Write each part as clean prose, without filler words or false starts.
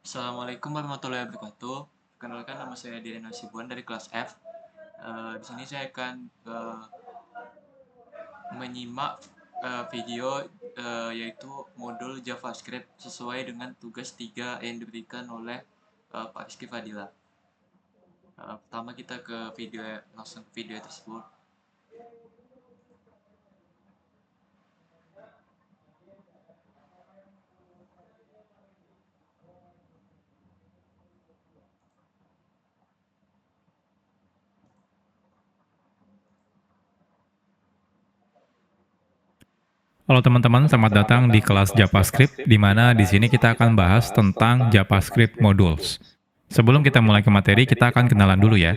Assalamualaikum warahmatullahi wabarakatuh. Perkenalkan nama saya Diren Hasibuan dari kelas F. Di sini saya akan menyimak video yaitu modul JavaScript sesuai dengan tugas 3 yang diberikan oleh Pak Rizky Fadila. Pertama kita ke video langsung ke video tersebut. Halo teman-teman, selamat datang di kelas JavaScript, di mana di sini kita akan bahas tentang JavaScript Modules. Sebelum kita mulai ke materi, kita akan kenalan dulu ya.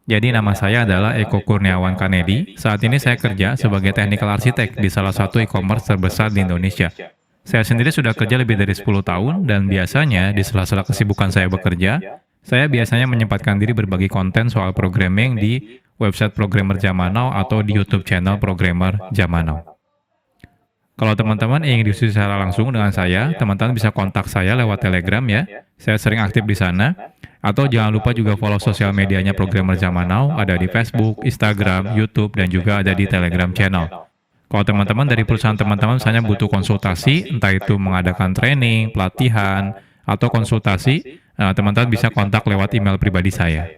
Jadi nama saya adalah Eko Kurniawan Kanedi. Saat ini saya kerja sebagai Technical Architect di salah satu e-commerce terbesar di Indonesia. Saya sendiri sudah kerja lebih dari 10 tahun, dan biasanya di sela-sela kesibukan saya bekerja, saya biasanya menyempatkan diri berbagi konten soal programming di website Programmer Zaman Now atau di YouTube channel Programmer Zaman Now. Kalau teman-teman ingin diskusi secara langsung dengan saya, teman-teman bisa kontak saya lewat Telegram ya. Saya sering aktif di sana. Atau jangan lupa juga follow sosial medianya Programmer Zaman Now, ada di Facebook, Instagram, YouTube, dan juga ada di Telegram channel. Kalau teman-teman dari perusahaan teman-teman misalnya butuh konsultasi, entah itu mengadakan training, pelatihan, atau konsultasi, teman-teman bisa kontak lewat email pribadi saya.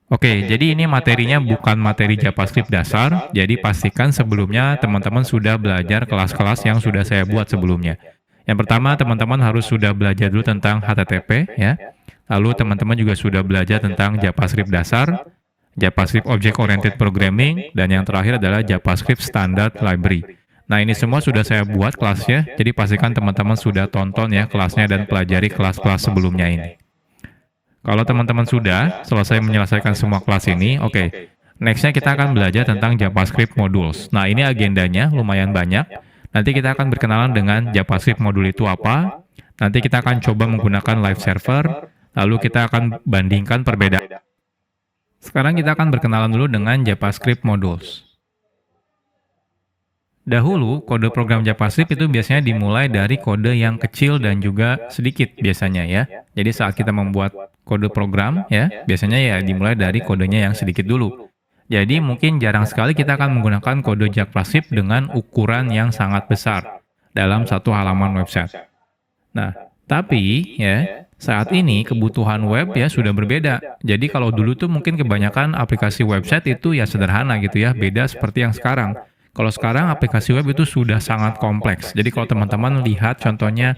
Oke, jadi ini materinya bukan materi JavaScript dasar, jadi pastikan sebelumnya teman-teman sudah belajar kelas-kelas yang sudah saya buat sebelumnya. Yang pertama, teman-teman harus sudah belajar dulu tentang HTTP, ya. Lalu teman-teman juga sudah belajar tentang JavaScript dasar, JavaScript Object Oriented Programming, dan yang terakhir adalah JavaScript Standard Library. Nah, ini semua sudah saya buat kelasnya, jadi pastikan teman-teman sudah tonton ya kelasnya dan pelajari kelas-kelas sebelumnya ini. Kalau teman-teman sudah selesai menyelesaikan semua kelas ini, oke. Next-nya kita akan belajar tentang JavaScript Modules. Nah, ini agendanya lumayan banyak. Nanti kita akan berkenalan dengan JavaScript modul itu apa. Nanti kita akan coba menggunakan live server. Lalu kita akan bandingkan perbedaan. Sekarang kita akan berkenalan dulu dengan JavaScript Modules. Dahulu, kode program JavaScript itu biasanya dimulai dari kode yang kecil dan juga sedikit biasanya ya. Jadi saat kita membuat kode program ya, biasanya ya dimulai dari kodenya yang sedikit dulu. Jadi mungkin jarang sekali kita akan menggunakan kode JavaScript dengan ukuran yang sangat besar dalam satu halaman website. Nah, tapi ya, saat ini kebutuhan web ya sudah berbeda. Jadi kalau dulu tuh mungkin kebanyakan aplikasi website itu ya sederhana gitu ya, beda seperti yang sekarang. Kalau sekarang aplikasi web itu sudah sangat kompleks. Jadi kalau teman-teman lihat contohnya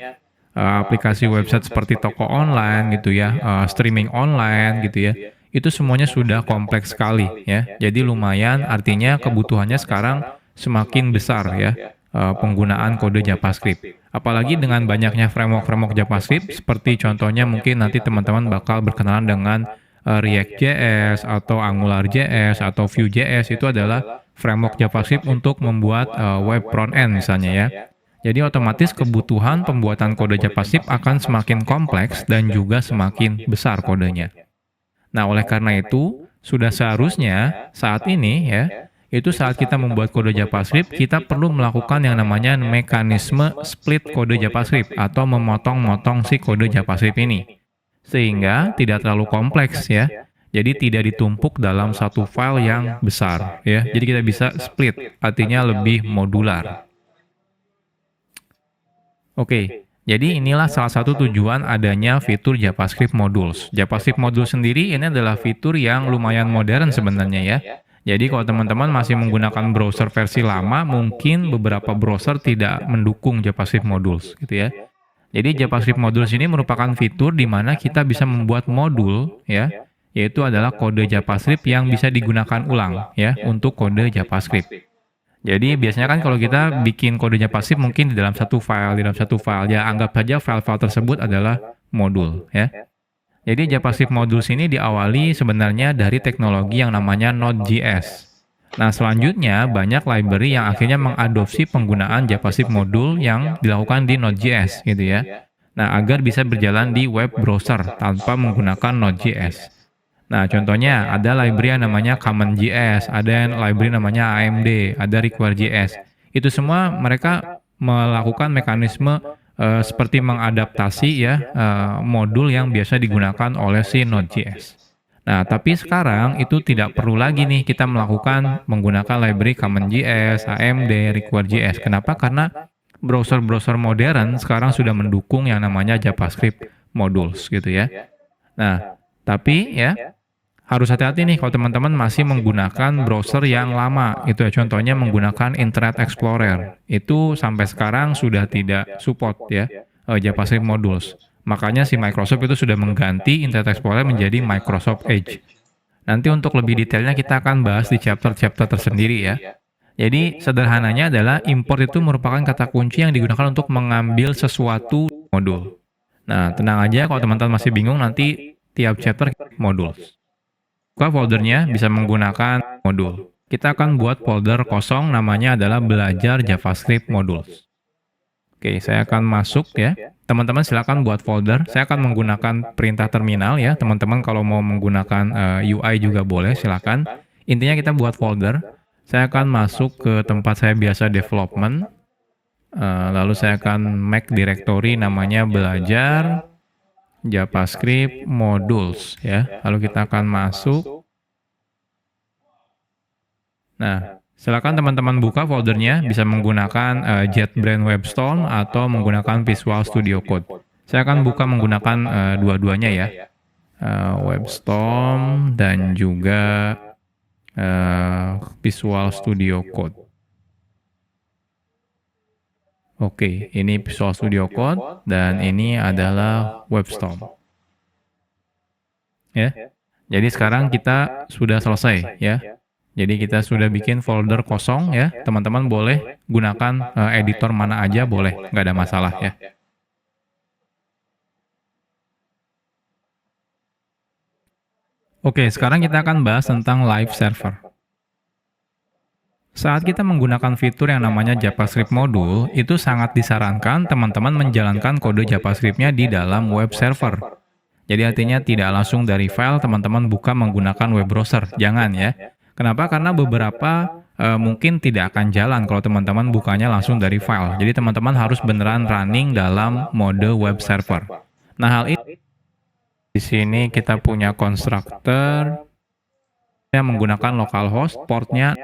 aplikasi website seperti toko online gitu ya, streaming online gitu ya, itu semuanya sudah kompleks sekali ya. Jadi lumayan artinya kebutuhannya sekarang semakin besar ya penggunaan kode JavaScript. Apalagi dengan banyaknya framework-framework JavaScript seperti contohnya mungkin nanti teman-teman bakal berkenalan dengan React.js atau AngularJS atau Vue.js itu adalah framework JavaScript untuk membuat web front-end misalnya ya. Jadi otomatis kebutuhan pembuatan kode JavaScript akan semakin kompleks dan juga semakin besar kodenya. Nah, oleh karena itu, sudah seharusnya saat ini ya, itu saat kita membuat kode JavaScript, kita perlu melakukan yang namanya mekanisme split kode JavaScript atau memotong-motong si kode JavaScript ini. Sehingga tidak terlalu kompleks ya. Jadi tidak ditumpuk dalam satu file yang besar ya. Jadi kita bisa split, artinya lebih modular. Oke, jadi inilah salah satu tujuan adanya fitur JavaScript Modules. JavaScript Modules sendiri ini adalah fitur yang lumayan modern sebenarnya ya. Jadi kalau teman-teman masih menggunakan browser versi lama, mungkin beberapa browser tidak mendukung JavaScript Modules gitu ya. Jadi JavaScript Modules ini merupakan fitur di mana kita bisa membuat modul ya, yaitu adalah kode JavaScript yang bisa digunakan ulang ya untuk kode JavaScript. Jadi biasanya kan kalau kita bikin kode JavaScript mungkin di dalam satu file, ya anggap saja file-file tersebut adalah modul ya. Jadi JavaScript Modules ini diawali sebenarnya dari teknologi yang namanya Node.js. Nah, selanjutnya banyak library yang akhirnya mengadopsi penggunaan JavaScript modul yang dilakukan di Node.js gitu ya. Nah, agar bisa berjalan di web browser tanpa menggunakan Node.js. Nah, contohnya ada library yang namanya Common.js, ada yang library namanya AMD, ada Require.js. Itu semua mereka melakukan mekanisme seperti mengadaptasi ya modul yang biasa digunakan oleh si Node.js. Nah, tapi sekarang itu tidak perlu lagi nih kita melakukan menggunakan library CommonJS, AMD, Require.js. Kenapa? Karena browser-browser modern sekarang sudah mendukung yang namanya JavaScript modules gitu ya. Nah, tapi ya harus hati-hati nih kalau teman-teman masih menggunakan browser yang lama gitu ya. Contohnya menggunakan Internet Explorer. Itu sampai sekarang sudah tidak support ya JavaScript modules. Makanya si Microsoft itu sudah mengganti Internet Explorer menjadi Microsoft Edge. Nanti untuk lebih detailnya kita akan bahas di chapter-chapter tersendiri ya. Jadi sederhananya adalah import itu merupakan kata kunci yang digunakan untuk mengambil sesuatu modul. Nah, tenang aja kalau teman-teman masih bingung, nanti tiap chapter modul. Buka foldernya bisa menggunakan modul. Kita akan buat folder kosong, namanya adalah belajar JavaScript modules. Oke, saya akan masuk ya. Teman-teman silakan buat folder. Saya akan menggunakan perintah terminal ya. Teman-teman kalau mau menggunakan UI juga boleh, silakan. Intinya kita buat folder. Saya akan masuk ke tempat saya biasa development. Lalu saya akan make directory namanya belajar JavaScript modules ya. Lalu kita akan masuk. Nah, silakan teman-teman buka foldernya, bisa menggunakan JetBrains WebStorm atau menggunakan Visual Studio Code. Saya akan buka menggunakan dua-duanya ya, WebStorm dan juga Visual Studio Code. Oke, ini Visual Studio Code dan ini adalah WebStorm. Ya, jadi sekarang kita sudah selesai ya. Jadi kita sudah bikin folder kosong ya, teman-teman boleh gunakan editor mana aja boleh, nggak ada masalah ya. Oke, sekarang kita akan bahas tentang live server. Saat kita menggunakan fitur yang namanya JavaScript module, itu sangat disarankan teman-teman menjalankan kode JavaScript-nya di dalam web server. Jadi artinya tidak langsung dari file teman-teman buka menggunakan web browser, jangan ya. Kenapa? Karena beberapa mungkin tidak akan jalan kalau teman-teman bukanya langsung dari file. Jadi teman-teman harus beneran running dalam mode web server. Nah, hal ini di sini kita punya constructor yang menggunakan localhost, portnya.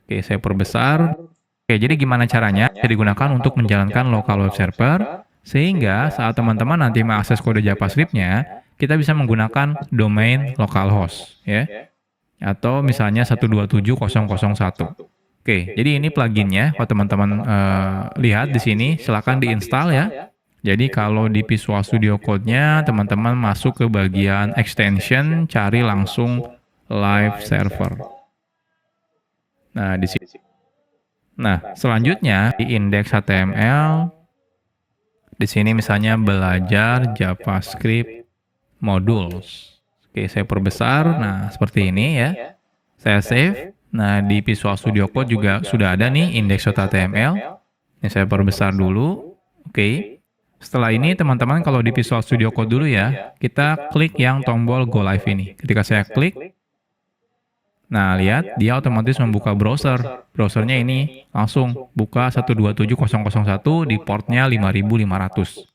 Oke, saya perbesar. Oke, jadi gimana caranya? Bisa digunakan untuk menjalankan local web server, sehingga saat teman-teman nanti mengakses kode JavaScript-nya, kita bisa menggunakan domain localhost ya. Atau misalnya 127.0.0.1. Oke, jadi ini pluginnya. Kalau teman-teman lihat di sini, silakan diinstal ya. Jadi kalau di Visual Studio Code-nya, teman-teman masuk ke bagian extension, cari langsung live server. Nah, di sini. Nah, selanjutnya di index HTML, di sini misalnya belajar JavaScript modules. Oke, saya perbesar. Nah, seperti ini ya. Saya save. Nah, di Visual Studio Code juga sudah ada nih index.html. Ini saya perbesar dulu. Oke. Setelah ini, teman-teman kalau di Visual Studio Code dulu ya, kita klik yang tombol Go Live ini. Ketika saya klik, nah, lihat, dia otomatis membuka browser. Browsernya ini langsung buka 127.0.0.1 di portnya 5500.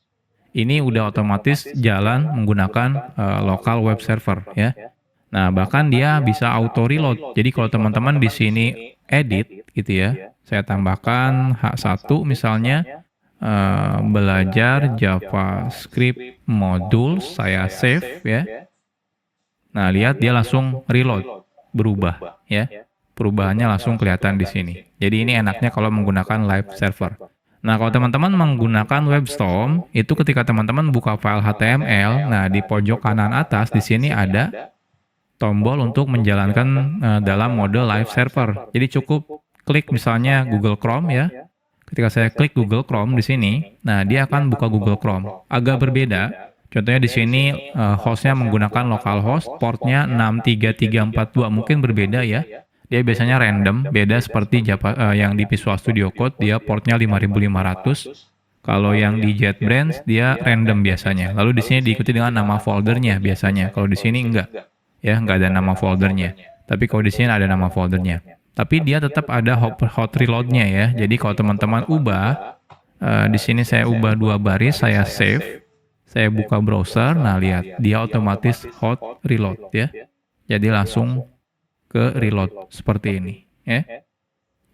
Ini udah otomatis jalan menggunakan local web server ya. Nah, bahkan dia bisa auto reload. Jadi kalau teman-teman di sini edit gitu ya, saya tambahkan H1 misalnya belajar JavaScript module, saya save ya. Nah, lihat dia langsung reload, berubah ya. Perubahannya langsung kelihatan di sini. Jadi ini enaknya kalau menggunakan live server. Nah, kalau teman-teman menggunakan WebStorm, itu ketika teman-teman buka file HTML, nah di pojok kanan atas di sini ada tombol untuk menjalankan dalam mode live server. Jadi cukup klik misalnya Google Chrome ya. Ketika saya klik Google Chrome di sini, nah dia akan buka Google Chrome. Agak berbeda. Contohnya di sini hostnya menggunakan localhost, portnya 63342, mungkin berbeda ya. Dia biasanya random, beda seperti yang di Visual Studio Code, dia portnya 5500. Kalau yang di JetBrains, dia random biasanya. Lalu di sini diikuti dengan nama foldernya biasanya. Kalau di sini enggak, ya enggak ada nama foldernya. Tapi kalau di sini ada nama foldernya. Tapi dia tetap ada hot reload-nya ya. Jadi kalau teman-teman ubah, Di sini saya ubah 2 baris, saya save, saya buka browser, nah lihat, dia otomatis hot reload ya. Jadi langsung ke reload seperti ini ya.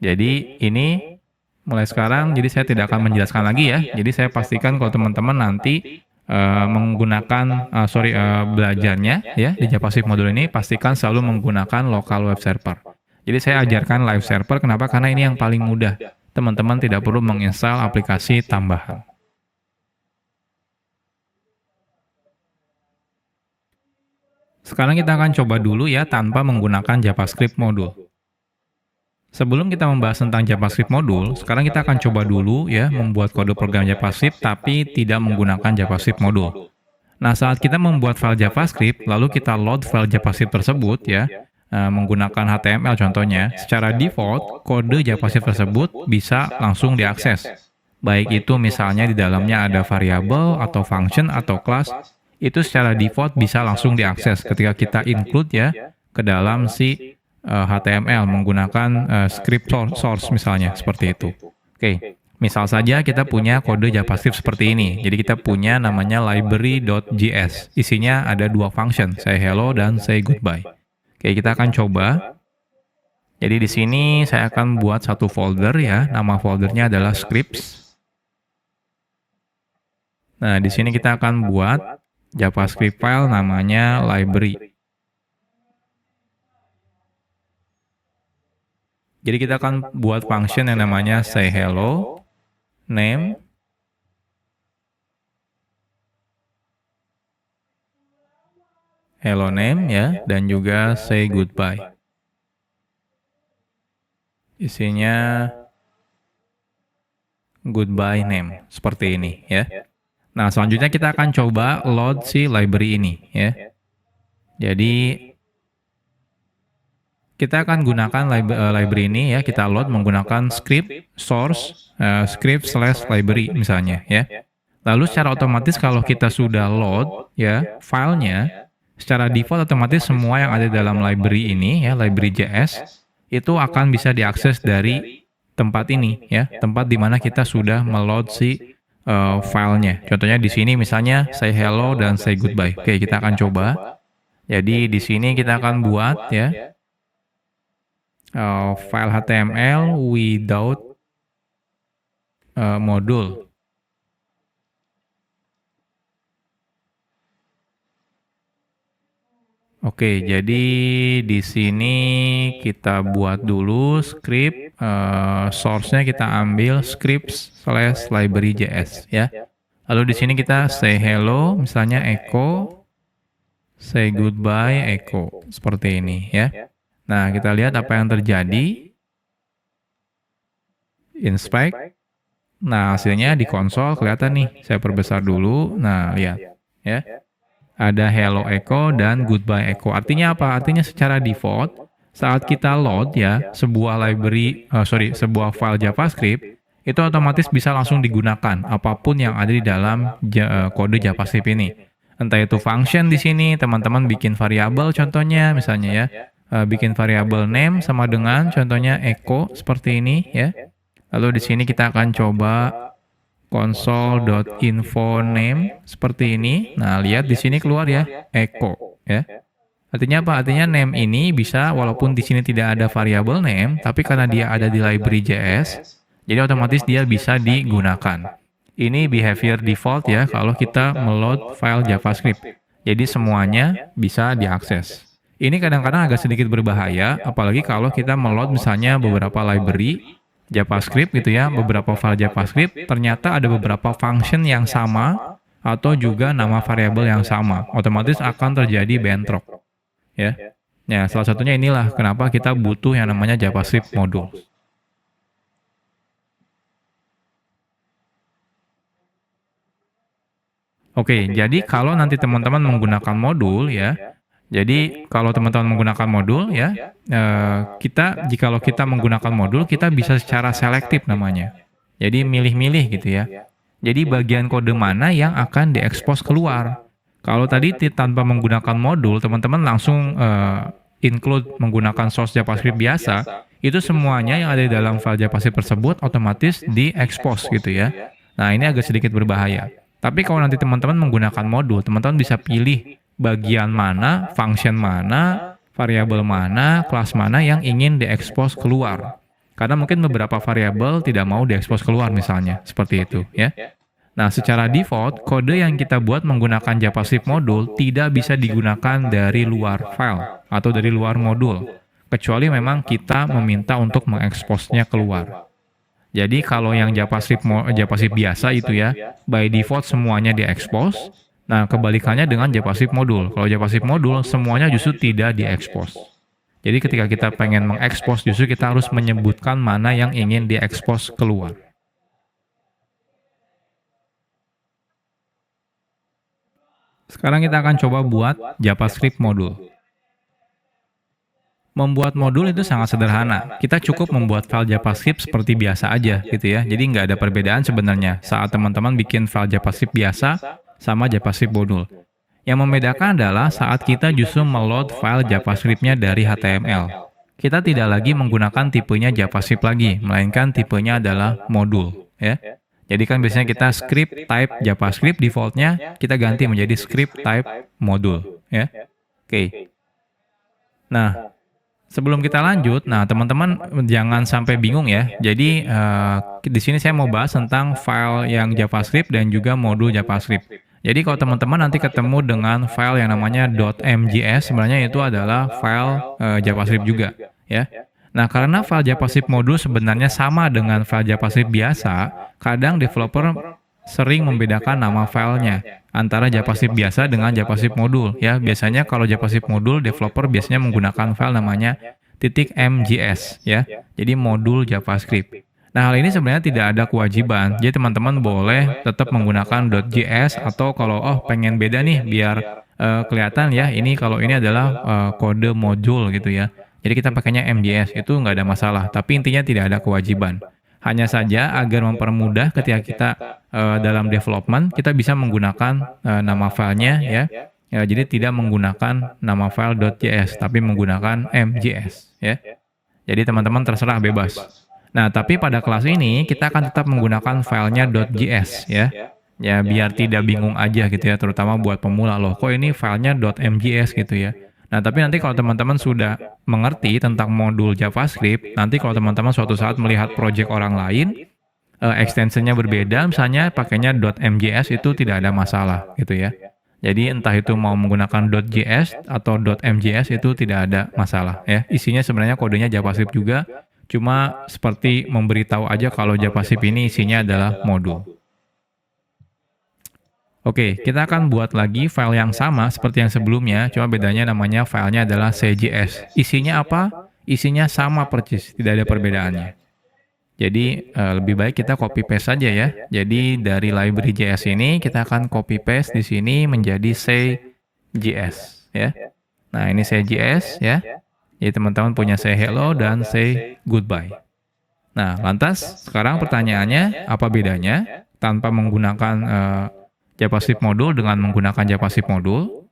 Jadi ini mulai sekarang, jadi saya tidak akan menjelaskan lagi ya. Jadi saya pastikan kalau teman-teman nanti menggunakan belajarnya ya di JavaScript modul ini, pastikan selalu menggunakan local web server. Jadi saya ajarkan live server, kenapa? Karena ini yang paling mudah. Teman-teman tidak perlu menginstal aplikasi tambahan. Sekarang kita akan coba dulu ya tanpa menggunakan JavaScript modul. Sebelum kita membahas tentang JavaScript modul, sekarang kita akan coba dulu ya membuat kode program JavaScript tapi tidak menggunakan JavaScript modul. Nah, saat kita membuat file JavaScript, lalu kita load file JavaScript tersebut ya, menggunakan HTML contohnya, secara default, kode JavaScript tersebut bisa langsung diakses. Baik itu misalnya di dalamnya ada variabel atau function atau class, itu secara default bisa langsung diakses ketika kita include ya ke dalam si HTML menggunakan script source misalnya, seperti itu. Oke, misal saja kita punya kode JavaScript seperti ini. Jadi kita punya namanya library.js. Isinya ada 2 function, say hello dan say goodbye. Oke, kita akan coba. Jadi di sini saya akan buat satu folder ya. Nama foldernya adalah scripts. Nah, di sini kita akan buat JavaScript file namanya library. Jadi kita akan buat function yang namanya say hello, name, hello name ya, dan juga say goodbye. Isinya goodbye name, seperti ini ya. Nah, selanjutnya kita akan coba load si library ini ya. Jadi kita akan gunakan library ini ya, kita load menggunakan script source script/library misalnya ya. Lalu secara otomatis kalau kita sudah load ya filenya, secara default otomatis semua yang ada dalam library ini ya, library.js itu akan bisa diakses dari tempat ini ya, tempat di mana kita sudah meload si filenya. Contohnya di sini misalnya say hello dan say goodbye. Oke, kita akan coba. Jadi di sini kita akan buat ya file HTML without module. Oke, jadi di sini kita buat dulu script, source-nya kita ambil scripts/library.js ya. Lalu di sini kita say hello, misalnya echo, say goodbye, echo, seperti ini ya. Nah, kita lihat apa yang terjadi. Inspect. Nah, hasilnya di konsol kelihatan nih. Saya perbesar dulu. Nah, lihat ya. Ada hello echo dan goodbye echo. Artinya apa? Artinya secara default saat kita load ya sebuah sebuah file JavaScript itu otomatis bisa langsung digunakan apapun yang ada di dalam kode JavaScript ini. Entah itu function di sini, teman-teman bikin variabel contohnya misalnya ya. Bikin variabel name sama dengan contohnya echo seperti ini ya. Lalu di sini kita akan coba console.info name seperti ini. Nah, lihat di sini keluar ya echo ya. Artinya apa? Artinya name ini bisa walaupun di sini tidak ada variabel name, tapi karena dia ada di library.js, jadi otomatis dia bisa digunakan. Ini behavior default ya kalau kita meload file JavaScript. Jadi semuanya bisa diakses. Ini kadang-kadang agak sedikit berbahaya, apalagi kalau kita meload misalnya beberapa library JavaScript gitu ya, beberapa file JavaScript, ternyata ada beberapa function yang sama atau juga nama variabel yang sama. Otomatis akan terjadi bentrok. Ya. Ya, salah satunya inilah kenapa kita butuh yang namanya JavaScript modul. Oke, jadi kalau nanti teman-teman menggunakan modul ya, jadi kalau teman-teman menggunakan modul ya, jikalau kita menggunakan modul, kita bisa secara selektif namanya. Jadi milih-milih gitu ya. Jadi bagian kode mana yang akan diekspos keluar. Kalau tadi tanpa menggunakan modul, teman-teman langsung include menggunakan source JavaScript biasa, itu semuanya yang ada di dalam file JavaScript tersebut otomatis diekspos gitu ya. Nah, ini agak sedikit berbahaya. Tapi kalau nanti teman-teman menggunakan modul, teman-teman bisa pilih bagian mana, function mana, variabel mana, kelas mana yang ingin diekspos keluar. Karena mungkin beberapa variabel tidak mau diekspos keluar misalnya, seperti itu ya. Nah, secara default, kode yang kita buat menggunakan JavaScript modul tidak bisa digunakan dari luar file atau dari luar modul, kecuali memang kita meminta untuk mengeksposnya keluar. Jadi kalau yang JavaScript biasa itu ya, by default semuanya diekspos. Nah, kebalikannya dengan JavaScript modul. Kalau JavaScript modul, semuanya justru tidak diekspos. Jadi ketika kita pengen mengekspos, justru kita harus menyebutkan mana yang ingin diekspos keluar. Sekarang kita akan coba buat JavaScript modul. Membuat modul itu sangat sederhana. Kita cukup membuat file JavaScript seperti biasa aja gitu ya. Jadi nggak ada perbedaan sebenarnya saat teman-teman bikin file JavaScript biasa sama JavaScript modul. Yang membedakan adalah saat kita justru meload file JavaScript-nya dari HTML. Kita tidak lagi menggunakan tipenya JavaScript lagi, melainkan tipenya adalah modul ya. Jadi kan biasanya kita script type JavaScript default-nya kita ganti menjadi script type modul ya. Oke. Nah, sebelum kita lanjut, nah teman-teman jangan sampai bingung ya. Jadi di sini saya mau bahas tentang file yang JavaScript dan juga modul JavaScript. Jadi kalau teman-teman nanti ketemu dengan file yang namanya .mjs, sebenarnya itu adalah file JavaScript juga ya. Nah, karena file JavaScript modul sebenarnya sama dengan file JavaScript biasa, kadang developer sering membedakan nama filenya antara JavaScript biasa dengan JavaScript modul ya. Biasanya kalau JavaScript modul, developer biasanya menggunakan file namanya .mjs ya. Jadi modul JavaScript. Nah, hal ini sebenarnya tidak ada kewajiban. Jadi teman-teman boleh tetap menggunakan .js atau kalau pengen beda nih biar kelihatan ya, ini kalau ini adalah kode modul gitu ya. Jadi kita pakainya MJS, itu nggak ada masalah. Tapi intinya tidak ada kewajiban. Hanya saja agar mempermudah ketika kita dalam development, kita bisa menggunakan nama filenya ya. Jadi tidak menggunakan nama file .js, tapi menggunakan MJS ya. Jadi teman-teman terserah bebas. Nah, tapi pada kelas ini kita akan tetap menggunakan filenya .js ya. Ya biar tidak bingung aja gitu ya, terutama buat pemula loh. Kok ini filenya .mjs gitu ya. Nah, tapi nanti kalau teman-teman sudah mengerti tentang modul JavaScript, nanti kalau teman-teman suatu saat melihat project orang lain, extensionnya berbeda, misalnya pakainya .mjs itu tidak ada masalah gitu ya. Jadi entah itu mau menggunakan .js atau .mjs itu tidak ada masalah ya. Isinya sebenarnya kodenya JavaScript juga, cuma seperti memberitahu aja kalau JavaScript ini isinya adalah modul. Oke, kita akan buat lagi file yang sama seperti yang sebelumnya, cuma bedanya namanya filenya adalah CJS. Isinya apa? Isinya sama persis, tidak ada perbedaannya. Jadi lebih baik kita copy paste saja ya. Jadi dari library JS ini kita akan copy paste di sini menjadi CJS ya. Nah, ini CJS ya. Jadi teman-teman punya say hello dan say goodbye. Nah, lantas sekarang pertanyaannya apa bedanya tanpa menggunakan JavaScript modul dengan menggunakan JavaScript modul?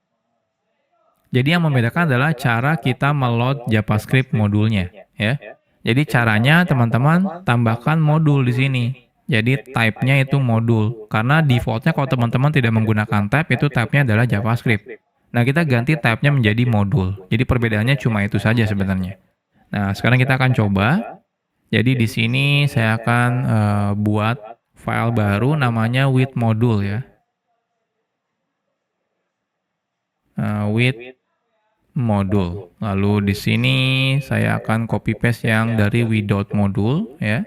Jadi yang membedakan adalah cara kita meload JavaScript modulnya ya. Jadi caranya teman-teman tambahkan modul di sini. Jadi type-nya itu modul. Karena default-nya kalau teman-teman tidak menggunakan type, itu type-nya adalah JavaScript. Nah, kita ganti type-nya menjadi modul. Jadi perbedaannya cuma itu saja sebenarnya. Nah, sekarang kita akan coba. Jadi di sini saya akan buat file baru namanya with module ya. With modul. Lalu di sini saya akan copy paste yang dari without modul ya.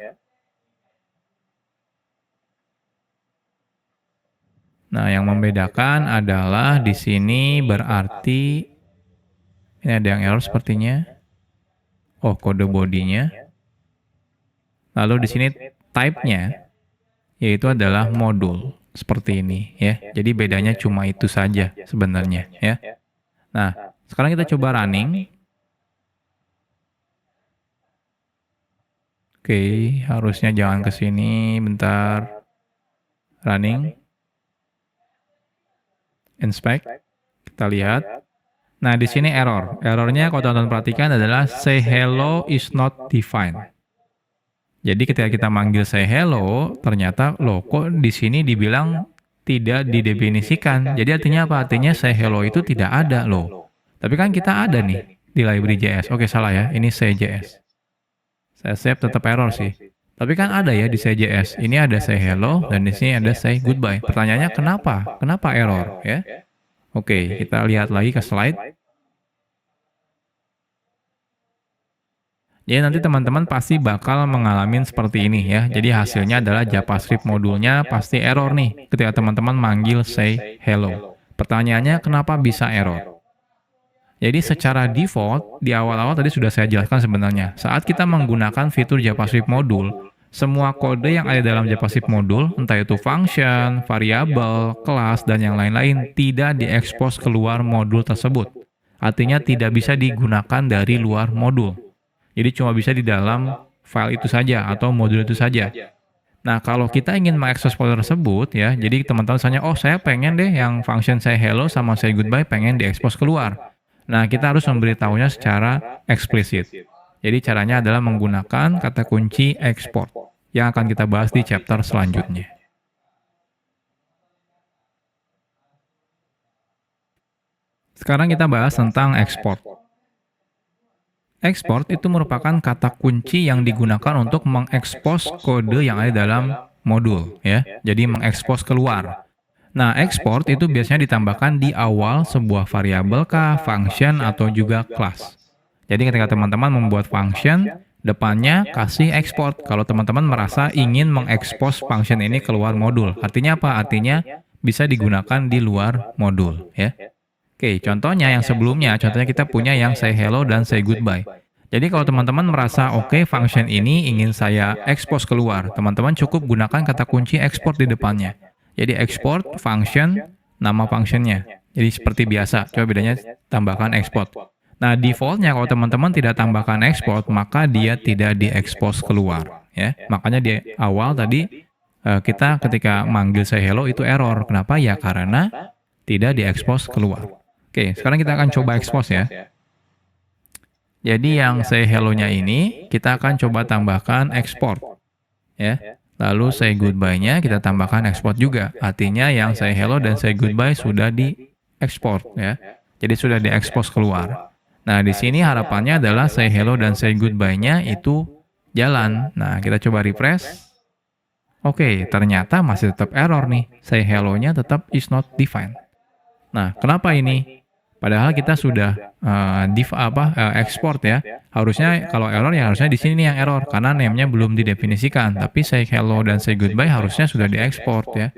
Nah, yang membedakan adalah di sini berarti ini ada yang error sepertinya. Oh, kode bodinya. Lalu di sini type-nya yaitu adalah modul seperti ini ya. Jadi bedanya cuma itu saja sebenarnya ya. Nah, sekarang kita coba running. Oke, harusnya jangan ke sini, bentar. Running. Inspect. Kita lihat. Nah, di sini error. Errornya kalau teman-teman perhatikan adalah say hello is not defined. Jadi ketika kita manggil say hello, ternyata loh kok di sini dibilang tidak didefinisikan. Jadi artinya apa? Artinya say hello itu tidak ada loh. Tapi kan kita ada nih di library JS. Oke, salah ya. Ini say JS. Saya save tetap error sih. Tapi kan ada ya di say JS. Ini ada say hello dan di sini ada say goodbye. Pertanyaannya kenapa? Kenapa error ya? Oke, kita lihat lagi ke slide. Jadi nanti teman-teman pasti bakal mengalami seperti ini ya. Jadi hasilnya adalah JavaScript modulnya pasti error nih ketika teman-teman manggil say hello. Pertanyaannya kenapa bisa error? Jadi secara default, di awal-awal tadi sudah saya jelaskan sebenarnya. Saat kita menggunakan fitur JavaScript modul, semua kode yang ada dalam JavaScript modul, entah itu function, variabel, kelas, dan yang lain-lain, tidak diekspos keluar modul tersebut. Artinya tidak bisa digunakan dari luar modul. Jadi cuma bisa di dalam file itu saja atau modul itu saja. Nah, kalau kita ingin mengakses folder tersebut ya, jadi teman-teman misalnya, oh saya pengen deh yang function say hello sama say goodbye pengen diekspos keluar. Nah, kita harus memberitahunya secara eksplisit. Jadi caranya adalah menggunakan kata kunci export yang akan kita bahas di chapter selanjutnya. Sekarang kita bahas tentang export. Export itu merupakan kata kunci yang digunakan untuk mengekspos kode yang ada dalam modul ya. Jadi mengekspos keluar. Nah, export itu biasanya ditambahkan di awal sebuah variabel kah, function atau juga kelas. Jadi ketika teman-teman membuat function, depannya kasih export kalau teman-teman merasa ingin mengekspos function ini keluar modul. Artinya apa? Artinya bisa digunakan di luar modul ya. Oke, contohnya yang sebelumnya, contohnya kita punya yang say hello dan say goodbye. Jadi kalau teman-teman merasa oke, function ini ingin saya expose keluar, teman-teman cukup gunakan kata kunci export di depannya. Jadi export function, nama functionnya. Jadi seperti biasa, coba bedanya tambahkan export. Nah, defaultnya kalau teman-teman tidak tambahkan export, maka dia tidak diekspos keluar. Ya, makanya di awal tadi kita ketika manggil say hello itu error. Kenapa? Ya karena tidak diekspos keluar. Oke, sekarang kita akan coba expose ya. Jadi yang say hello-nya ini, kita akan coba tambahkan export. Ya. Lalu say goodbye-nya kita tambahkan export juga. Artinya yang say hello dan say goodbye sudah di-export. Ya. Jadi sudah diekspos keluar. Nah, di sini harapannya adalah say hello dan say goodbye-nya itu jalan. Nah, kita coba refresh. Oke, ternyata masih tetap error nih. Say hello-nya tetap is not defined. Nah, kenapa ini? Padahal kita sudah export ya. Harusnya kalau error ya harusnya di sini nih yang error karena name-nya belum didefinisikan. Tapi say hello dan say goodbye harusnya sudah diekspor ya.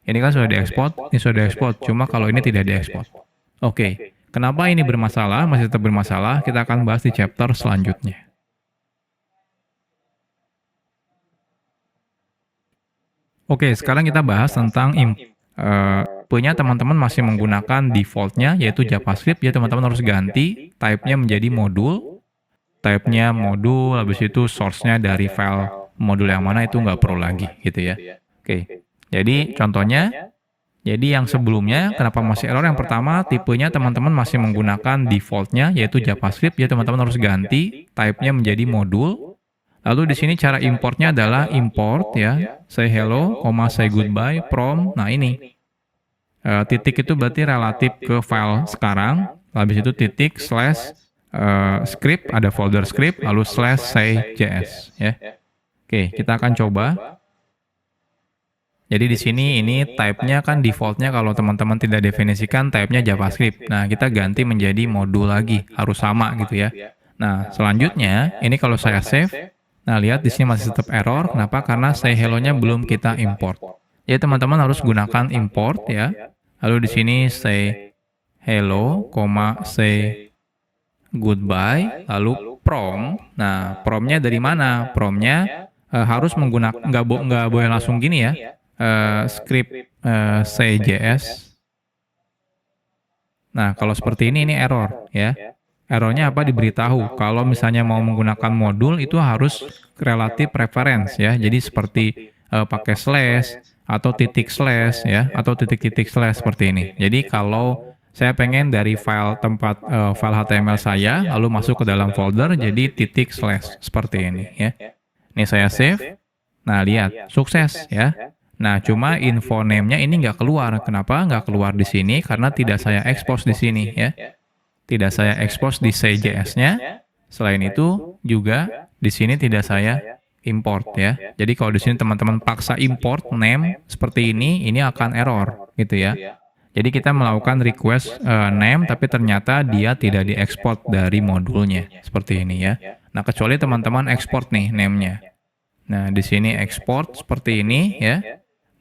Ini kan sudah diekspor, ini sudah diekspor. Cuma kalau ini tidak diekspor. Oke, kenapa ini bermasalah? Masih tetap bermasalah. Kita akan bahas di chapter selanjutnya. Oke, sekarang kita bahas tentang punya teman-teman masih menggunakan default-nya yaitu JavaScript, ya teman-teman harus ganti type-nya menjadi modul, type-nya modul, habis itu source-nya dari file modul yang mana itu nggak perlu lagi gitu ya. Oke, jadi contohnya, jadi yang sebelumnya kenapa masih error? Yang pertama tipenya teman-teman masih menggunakan default-nya yaitu JavaScript, ya teman-teman harus ganti type-nya menjadi modul. Lalu di sini cara importnya adalah import ya, say hello, say goodbye, from. Nah ini, titik itu berarti relatif ke file sekarang. Habis itu titik slash script, ada folder script, lalu slash say js ya. Oke, kita akan coba. Jadi di sini ini type-nya kan default-nya kalau teman-teman tidak definisikan type-nya JavaScript. Nah kita ganti menjadi modul lagi, harus sama gitu ya. Nah selanjutnya ini kalau saya save. Nah, lihat di sini masih tetap error. Kenapa? Karena say hello-nya belum kita import. Jadi teman-teman harus gunakan import ya. Lalu di sini say hello, say goodbye, lalu from. Nah, from-nya dari mana? From-nya harus menggunakan nggak boleh langsung gini ya. Script say js. Nah, kalau seperti ini error ya. Errornya apa? Diberitahu kalau misalnya mau menggunakan modul itu harus relatif reference ya. Jadi seperti pakai slash atau titik slash ya, atau titik-titik slash seperti ini. Jadi kalau Saya pengen dari file tempat file HTML saya, lalu masuk ke dalam folder, jadi titik slash seperti ini ya. Ini saya save. Nah, lihat, sukses ya. Nah, cuma info name-nya ini nggak keluar. Kenapa nggak keluar di sini? Karena tidak saya expose di sini ya. Tidak saya expose di CJS-nya. Selain itu, juga di sini tidak saya import ya. Jadi kalau di sini teman-teman paksa import name seperti ini akan error gitu ya. Jadi kita melakukan request name, tapi ternyata dia tidak diekspor dari modulnya seperti ini ya. Nah, kecuali teman-teman ekspor nih name-nya. Nah, di sini export seperti ini ya.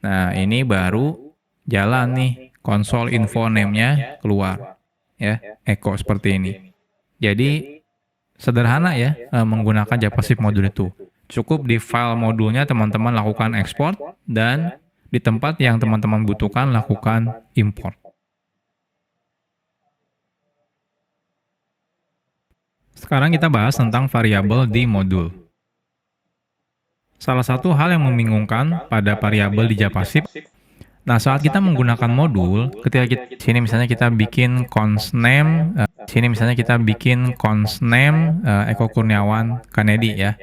Nah, ini baru jalan nih konsol info name-nya keluar ya, echo seperti ini. Jadi sederhana ya menggunakan JavaScript modul itu. Cukup di file modulnya teman-teman lakukan ekspor dan di tempat yang teman-teman butuhkan lakukan import. Sekarang kita bahas tentang variabel di modul. Salah satu hal yang membingungkan pada variabel di JavaScript, nah saat kita menggunakan modul, ketika kita sini misalnya kita bikin const name, Eko Kurniawan Kanedi ya.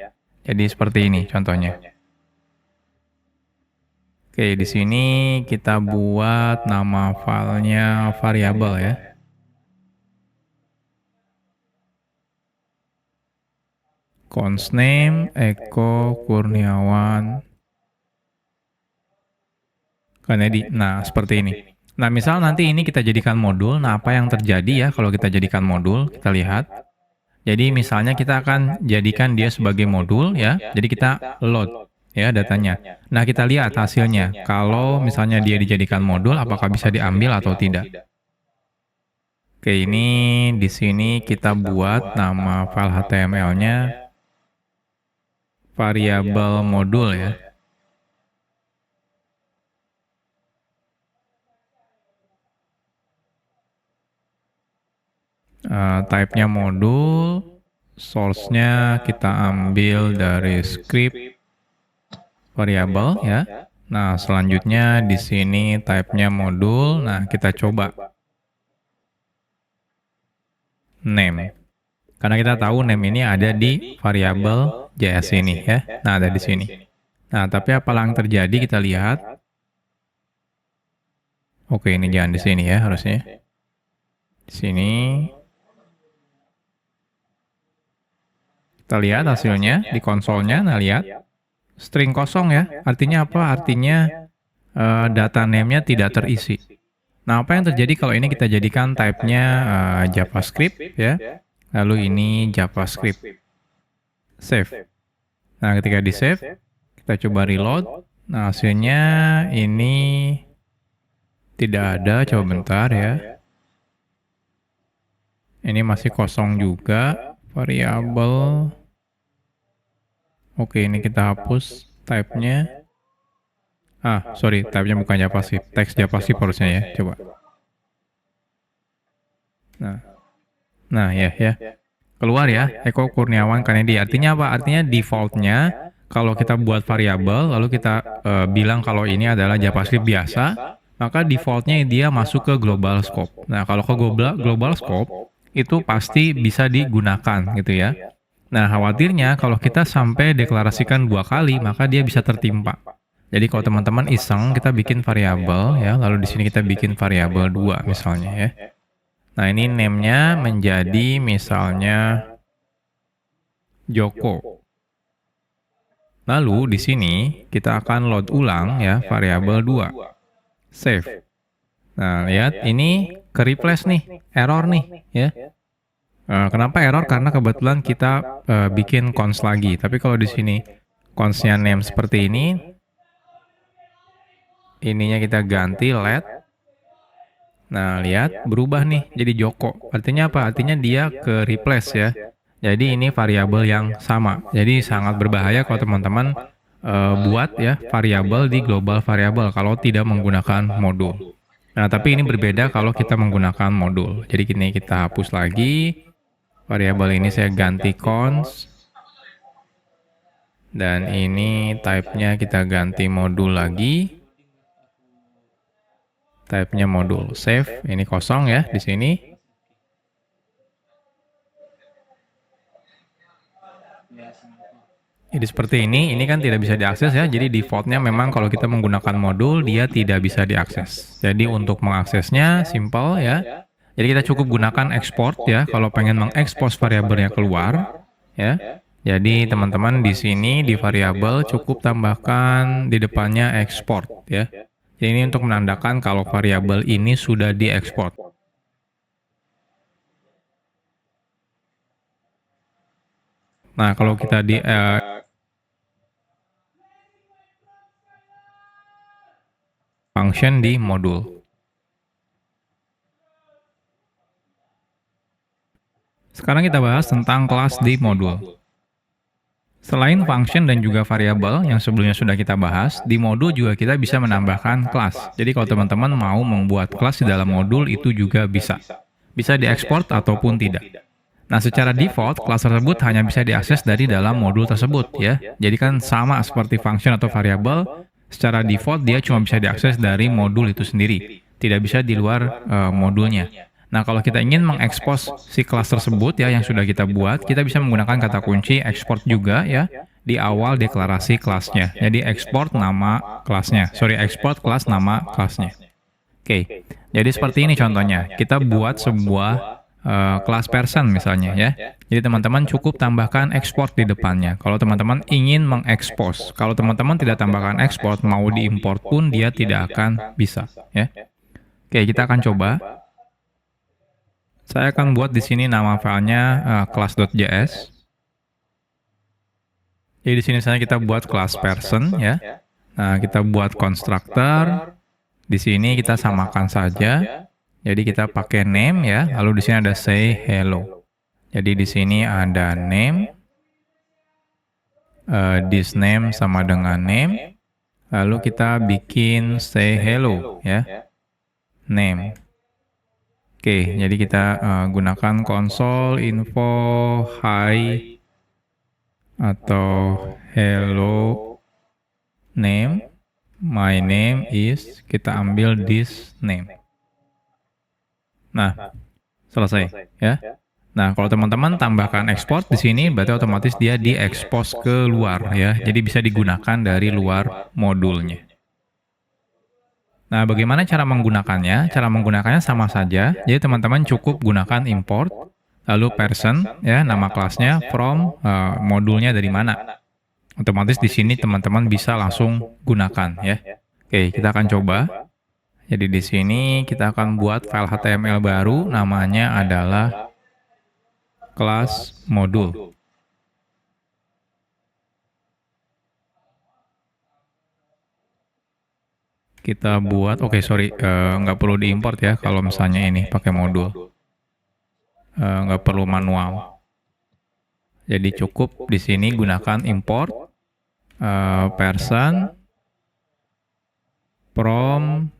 Jadi seperti ini contohnya. Oke, di sini kita buat nama filenya variabel ya. Const name Eko Kurniawan Kanedi. Nah, seperti ini. Nah, misal nanti ini kita jadikan modul. Nah, apa yang terjadi ya kalau kita jadikan modul? Kita lihat. Jadi misalnya kita akan jadikan dia sebagai modul ya. Jadi kita load ya datanya. Nah, kita lihat hasilnya. Kalau misalnya dia dijadikan modul, apakah bisa diambil atau tidak? Oke, ini di sini kita buat nama file HTML-nya variabel modul ya. Type-nya modul, source-nya kita ambil dari script variabel ya. Nah, selanjutnya di sini type-nya modul. Nah, kita coba name. Karena kita tahu name ini ada di variabel JS ini ya. Nah, ada di sini. Nah, tapi apa yang terjadi kita lihat. Oke, ini jangan di sini ya harusnya. Di sini. Kita lihat hasilnya di konsolnya. Nah, lihat. String kosong ya. Artinya apa? Artinya data name-nya tidak terisi. Nah, apa yang terjadi kalau ini kita jadikan type-nya JavaScript ya. Lalu ini JavaScript. Save. Nah, ketika di-save, kita coba reload. Nah, hasilnya ini tidak ada. Coba bentar ya. Ini masih kosong juga. Variabel. Oke, ini kita hapus type-nya. Sorry, type-nya bukan JavaScript. Teks JavaScript harusnya ya. Coba. Nah, ya. Keluar ya, Eko Kurniawan Kanedi. Artinya apa? Artinya default-nya, kalau kita buat variabel, lalu kita bilang kalau ini adalah JavaScript biasa, maka default-nya dia masuk ke global scope. Nah, kalau ke global scope, itu pasti bisa digunakan gitu ya. Nah, khawatirnya kalau kita sampai deklarasikan 2 kali, maka dia bisa tertimpa. Jadi kalau teman-teman iseng, kita bikin variabel ya, lalu di sini kita bikin variabel 2 misalnya ya. Nah, ini name-nya menjadi misalnya Joko. Lalu di sini kita akan load ulang ya variabel 2. Save. Nah, lihat ini ke replace nih, error nih ya. Kenapa error? Karena kebetulan kita bikin const lagi. Tapi kalau di sini const-nya name seperti ini, ininya kita ganti let. Nah, lihat berubah nih jadi Joko. Artinya apa? Artinya dia ke replace ya. Jadi ini variabel yang sama. Jadi sangat berbahaya kalau teman-teman buat ya variabel di global variabel kalau tidak menggunakan modul. Nah, tapi ini berbeda kalau kita menggunakan modul. Jadi ini kita hapus lagi. Variabel ini saya ganti const. Dan ini type-nya kita ganti modul lagi. Type-nya modul. Save, ini kosong ya di sini. Jadi seperti ini kan tidak bisa diakses ya, jadi defaultnya memang kalau kita menggunakan modul, dia tidak bisa diakses. Jadi untuk mengaksesnya, simple ya. Jadi kita cukup gunakan export ya, kalau pengen mengekspos variabelnya keluar, ya. Jadi teman-teman di sini, di variabel, cukup tambahkan di depannya export ya. Jadi ini untuk menandakan kalau variabel ini sudah diekspor. Nah, kalau kita di function di modul. Sekarang kita bahas tentang kelas di modul. Selain function dan juga variabel yang sebelumnya sudah kita bahas, di modul juga kita bisa menambahkan kelas. Jadi kalau teman-teman mau membuat kelas di dalam modul itu juga bisa. Bisa diekspor ataupun tidak. Nah, secara default, kelas tersebut hanya bisa diakses dari dalam modul tersebut ya. Jadi kan sama seperti function atau variabel, secara default dia cuma bisa diakses dari modul itu sendiri. Tidak bisa di luar modulnya. Nah, kalau kita ingin mengekspos si kelas tersebut ya yang sudah kita buat, kita bisa menggunakan kata kunci export juga ya di awal deklarasi kelasnya. Jadi export nama kelasnya. Export kelas nama kelasnya. Oke. Jadi seperti ini contohnya. Kita buat sebuah kelas person misalnya ya. Jadi teman-teman cukup tambahkan export di depannya. Kalau teman-teman ingin mengekspos. Kalau teman-teman tidak tambahkan export, mau diimport pun dia tidak akan bisa ya. Oke, kita akan coba. Saya akan buat di sini nama filenya class.js. Jadi di sini saya kita buat kelas person ya. Nah, kita buat constructor. Di sini kita samakan saja. Jadi kita pakai name ya. Lalu di sini ada say hello. Jadi di sini ada name. This name sama dengan name. Lalu kita bikin say hello ya. Name. Oke, jadi kita gunakan console info hi atau hello name. My name is, kita ambil this name. Nah, selesai ya. Nah, kalau teman-teman tambahkan export di sini berarti otomatis dia diekspos ke luar ya. Jadi bisa digunakan dari luar modulnya. Nah, bagaimana cara menggunakannya? Cara menggunakannya sama saja. Jadi teman-teman cukup gunakan import, lalu person, ya nama kelasnya, from modulnya dari mana. Otomatis di sini teman-teman bisa langsung gunakan ya. Oke, kita akan coba. Jadi di sini kita akan buat file HTML baru, namanya adalah kelas modul. Kita buat, nggak perlu diimport ya kalau misalnya ini pakai modul. Nggak perlu manual. Jadi cukup di sini gunakan import person from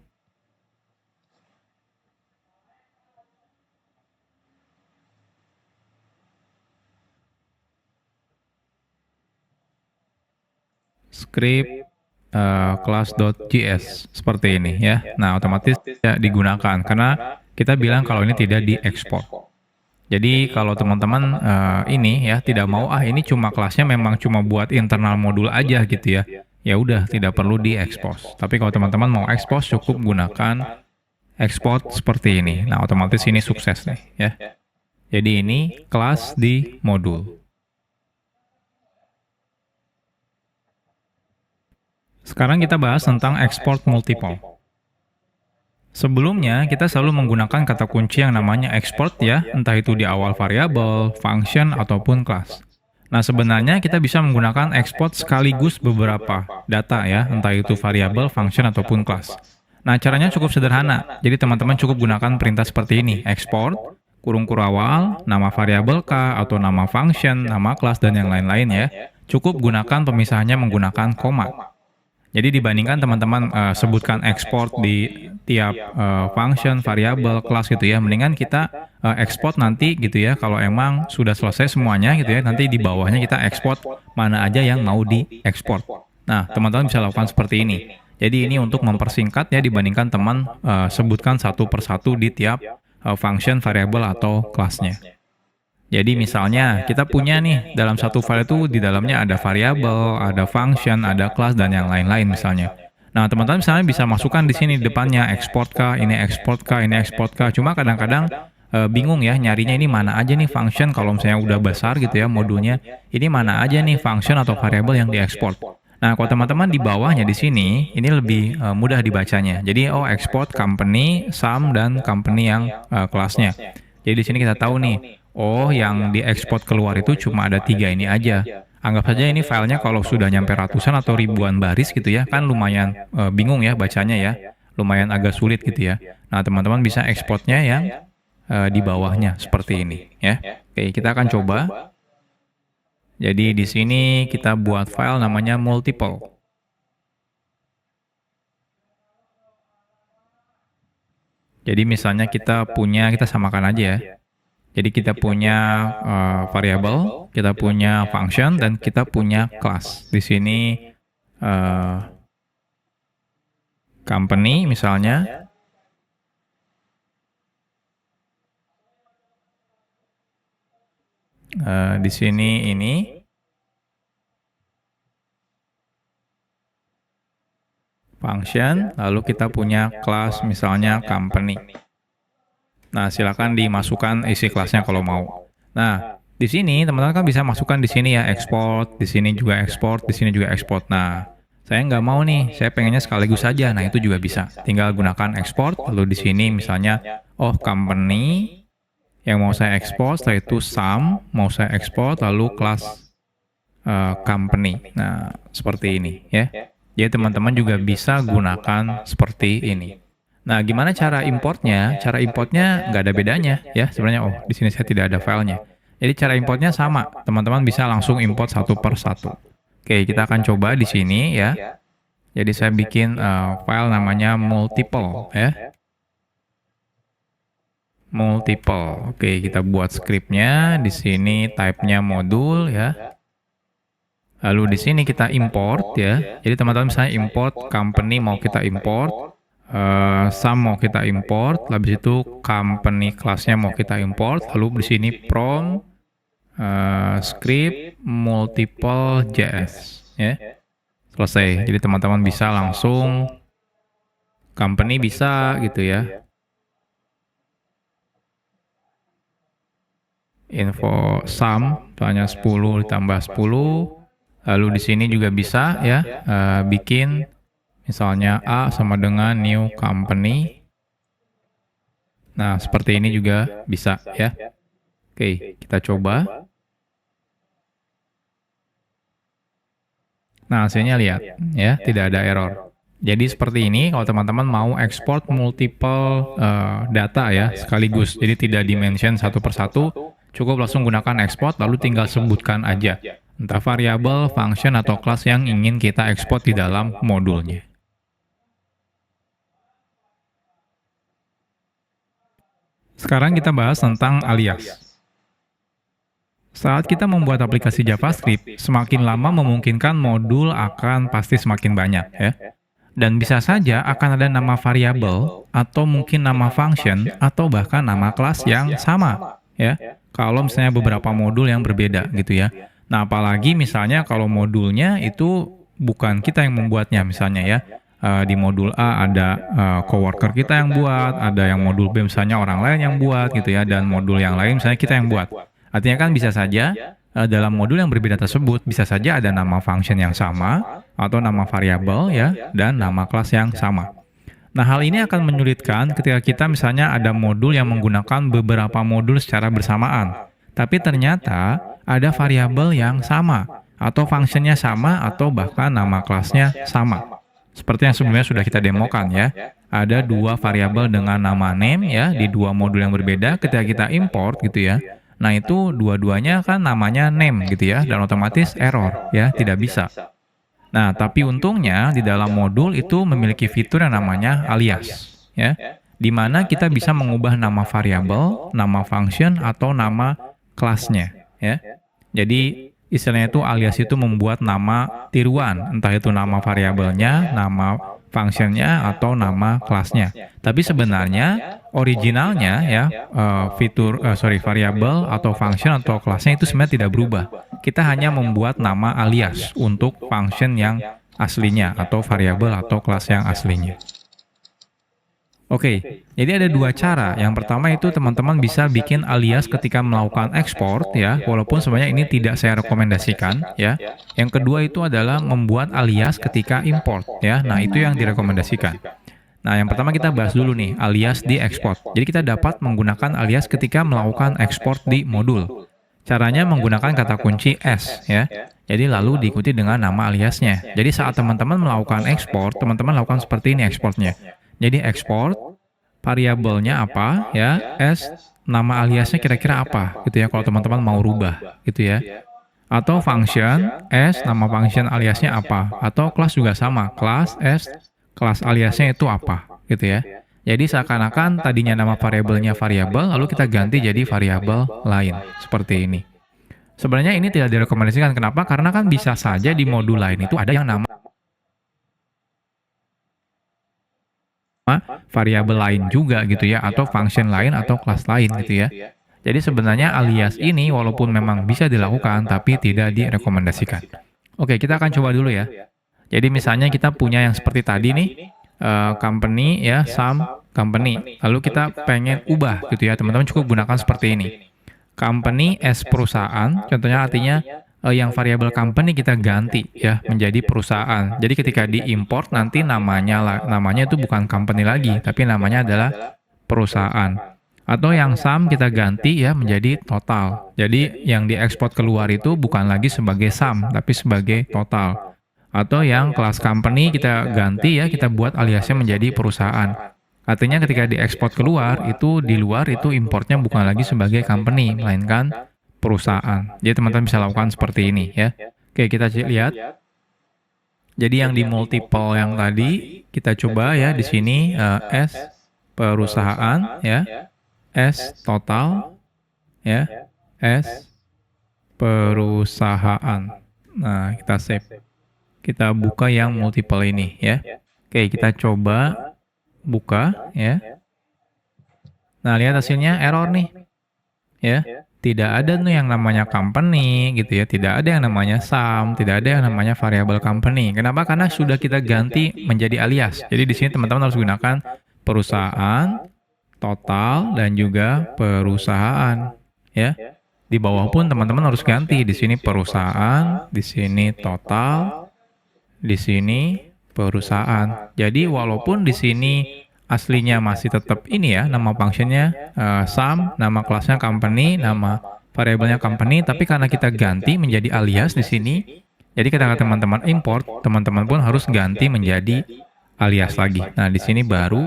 script class.js seperti ini ya. Nah, otomatis tidak digunakan karena kita bilang kalau ini tidak diekspor. Jadi kalau teman-teman ini ya tidak mau ini cuma kelasnya memang cuma buat internal modul aja gitu ya. Ya udah tidak perlu diekspos. Tapi kalau teman-teman mau ekspos cukup gunakan export seperti ini. Nah, otomatis ini sukses nih ya. Jadi ini kelas di modul. Sekarang kita bahas tentang export multiple. Sebelumnya, kita selalu menggunakan kata kunci yang namanya export ya, entah itu di awal variabel, function, ataupun kelas. Nah, sebenarnya kita bisa menggunakan export sekaligus beberapa data ya, entah itu variabel, function, ataupun kelas. Nah, caranya cukup sederhana. Jadi teman-teman cukup gunakan perintah seperti ini, export, kurung awal, nama variabel kah, atau nama function, nama kelas, dan yang lain-lain ya. Cukup gunakan pemisahannya menggunakan koma. Jadi dibandingkan teman-teman sebutkan export di tiap function, variabel, kelas gitu ya, mendingan kita export nanti gitu ya, kalau emang sudah selesai semuanya gitu ya, nanti di bawahnya kita export mana aja yang mau diekspor. Nah, teman-teman bisa lakukan seperti ini. Jadi ini untuk mempersingkat ya dibandingkan teman sebutkan satu persatu di tiap function, variable, atau kelasnya. Jadi misalnya kita punya nih dalam satu file itu di dalamnya ada variable, ada function, ada kelas, dan yang lain-lain misalnya. Nah, teman-teman misalnya bisa masukkan di sini di depannya export kah, ini export kah, ini export kah. Cuma kadang-kadang bingung ya nyarinya ini mana aja nih function kalau misalnya udah besar gitu ya modulnya. Ini mana aja nih function atau variable yang diekspor. Nah, kalau teman-teman di bawahnya di sini, ini lebih mudah dibacanya. Jadi, oh export company, sum, dan company yang kelasnya. Jadi di sini kita tahu nih, oh yang diekspor keluar itu cuma ada 3 ini aja. Anggap saja ini filenya kalau sudah nyampe ratusan atau ribuan baris gitu ya, kan lumayan bingung ya bacanya ya. Lumayan agak sulit gitu ya. Nah, teman-teman bisa ekspornya yang di bawahnya seperti ini ya. Oke, kita akan coba. Jadi di sini kita buat file namanya multiple. Jadi misalnya kita samakan aja ya. Jadi kita punya variable, kita punya function, dan kita punya class. Di sini company misalnya. Di sini ini. Function, lalu kita punya kelas misalnya company. Nah, silakan dimasukkan isi kelasnya kalau mau. Nah, di sini teman-teman kan bisa masukkan di sini ya export, di sini juga export, di sini juga export. Nah, saya nggak mau nih, saya pengennya sekaligus saja. Nah, itu juga bisa. Tinggal gunakan export, lalu di sini misalnya, oh company yang mau saya export, setelah itu sum mau saya export, lalu kelas company. Nah, seperti ini ya. Jadi teman-teman juga bisa gunakan seperti ini. Nah, gimana cara importnya? Cara importnya nggak ada bedanya ya. Sebenarnya, oh di sini saya tidak ada filenya. Jadi cara importnya sama. Teman-teman bisa langsung import satu per satu. Oke, kita akan coba di sini ya. Jadi saya bikin file namanya multiple ya. Multiple. Oke, kita buat scriptnya. Di sini type-nya modul ya. Lalu di sini kita import ya. Jadi teman-teman misalnya import company mau kita import, sum mau kita import, habis itu company kelasnya mau kita import, lalu di sini from script multiple JS ya. Selesai. Jadi teman-teman bisa langsung company bisa gitu ya. Info sum soalnya 10 ditambah 10. Lalu di sini juga bisa ya bikin misalnya A sama dengan new company. Nah, seperti ini juga bisa ya. Oke, kita coba. Nah, hasilnya lihat ya, tidak ada error. Jadi seperti ini kalau teman-teman mau ekspor multiple data ya sekaligus. Jadi tidak dimention satu persatu, cukup langsung gunakan export lalu tinggal sebutkan aja. Entah variabel, function, atau kelas yang ingin kita ekspor di dalam modulnya. Sekarang kita bahas tentang alias. Saat kita membuat aplikasi JavaScript, semakin lama memungkinkan modul akan pasti semakin banyak ya. Dan bisa saja akan ada nama variabel, atau mungkin nama function, atau bahkan nama kelas yang sama ya. Kalau misalnya beberapa modul yang berbeda gitu ya. Nah, apalagi misalnya kalau modulnya itu bukan kita yang membuatnya misalnya ya. Di modul A ada coworker kita yang buat, ada yang modul B misalnya orang lain yang buat gitu ya, dan modul yang lain misalnya kita yang buat. Artinya kan bisa saja dalam modul yang berbeda tersebut bisa saja ada nama function yang sama atau nama variabel ya, dan nama kelas yang sama. Nah, hal ini akan menyulitkan ketika kita misalnya ada modul yang menggunakan beberapa modul secara bersamaan. Tapi ternyata ada variabel yang sama, atau fungsinya sama, atau bahkan nama kelasnya sama. Seperti yang sebelumnya sudah kita demokan ya. Ada dua variabel dengan nama name ya, di dua modul yang berbeda ketika kita import gitu ya. Nah, itu dua-duanya kan namanya name gitu ya, dan otomatis error ya, tidak bisa. Nah, tapi untungnya di dalam modul itu memiliki fitur yang namanya alias, ya, di mana kita bisa mengubah nama variabel, nama function, atau nama kelasnya, ya. Jadi istilahnya itu alias itu membuat nama tiruan, entah itu nama variabelnya, nama functionnya atau nama kelasnya. Tapi sebenarnya originalnya ya variabel atau function atau kelasnya itu sebenarnya tidak berubah. Kita hanya membuat nama alias untuk function yang aslinya atau variabel atau kelas yang aslinya. Oke, jadi ada dua cara. Yang pertama itu teman-teman bisa bikin alias ketika melakukan ekspor ya, walaupun sebenarnya ini tidak saya rekomendasikan ya. Yang kedua itu adalah membuat alias ketika import ya. Nah, itu yang direkomendasikan. Nah, yang pertama kita bahas dulu nih, alias di export. Jadi kita dapat menggunakan alias ketika melakukan ekspor di modul. Caranya menggunakan kata kunci S ya. Jadi lalu diikuti dengan nama aliasnya. Jadi saat teman-teman melakukan ekspor, teman-teman lakukan seperti ini ekspornya. Jadi export variabelnya apa ya, S nama aliasnya kira-kira apa gitu ya kalau teman-teman mau rubah gitu ya. Atau function S nama function aliasnya apa, atau kelas juga sama, kelas S kelas aliasnya itu apa gitu ya. Jadi seakan-akan tadinya nama variabelnya variabel lalu kita ganti jadi variabel lain seperti ini. Sebenarnya ini tidak direkomendasikan. Kenapa? Karena kan bisa saja di modul lain itu ada yang nama variabel lain juga gitu ya, atau function lain atau kelas lain gitu ya. Jadi sebenarnya alias ini walaupun memang bisa dilakukan tapi tidak direkomendasikan. Oke, kita akan coba dulu ya. Jadi misalnya kita punya yang seperti tadi nih, company ya, sum company. Lalu kita pengen ubah gitu ya, teman-teman cukup gunakan seperti ini. Company as perusahaan, contohnya artinya yang variabel company kita ganti ya menjadi perusahaan. Jadi ketika diimport nanti namanya itu bukan company lagi, tapi namanya adalah perusahaan. Atau yang sum kita ganti ya menjadi total. Jadi yang diekspor keluar itu bukan lagi sebagai sum, tapi sebagai total. Atau yang kelas company kita ganti ya, kita buat aliasnya menjadi perusahaan. Artinya ketika diekspor keluar, itu di luar itu importnya bukan lagi sebagai company, melainkan perusahaan. Jadi teman-teman bisa lakukan seperti ini ya. Oke, kita lihat. Jadi yang di multiple yang tadi kita coba ya di sini S perusahaan ya, S total ya, S perusahaan. Nah, kita save. Kita buka yang multiple ini ya. Oke, kita coba buka ya. Nah, lihat hasilnya error nih. Ya. Tidak ada nih yang namanya company gitu ya, tidak ada yang namanya sum, tidak ada yang namanya variable company. Kenapa? Karena sudah kita ganti menjadi alias. Jadi di sini teman-teman harus gunakan perusahaan, total, dan juga perusahaan. Ya. Di bawah pun teman-teman harus ganti. Di sini perusahaan, di sini total, di sini perusahaan. Jadi walaupun di sini aslinya masih tetap ini ya, nama functionnya sum, nama kelasnya company, nama variabelnya company, tapi karena kita ganti menjadi alias di sini, jadi ketika teman-teman import, teman-teman pun harus ganti menjadi alias lagi. Nah, di sini baru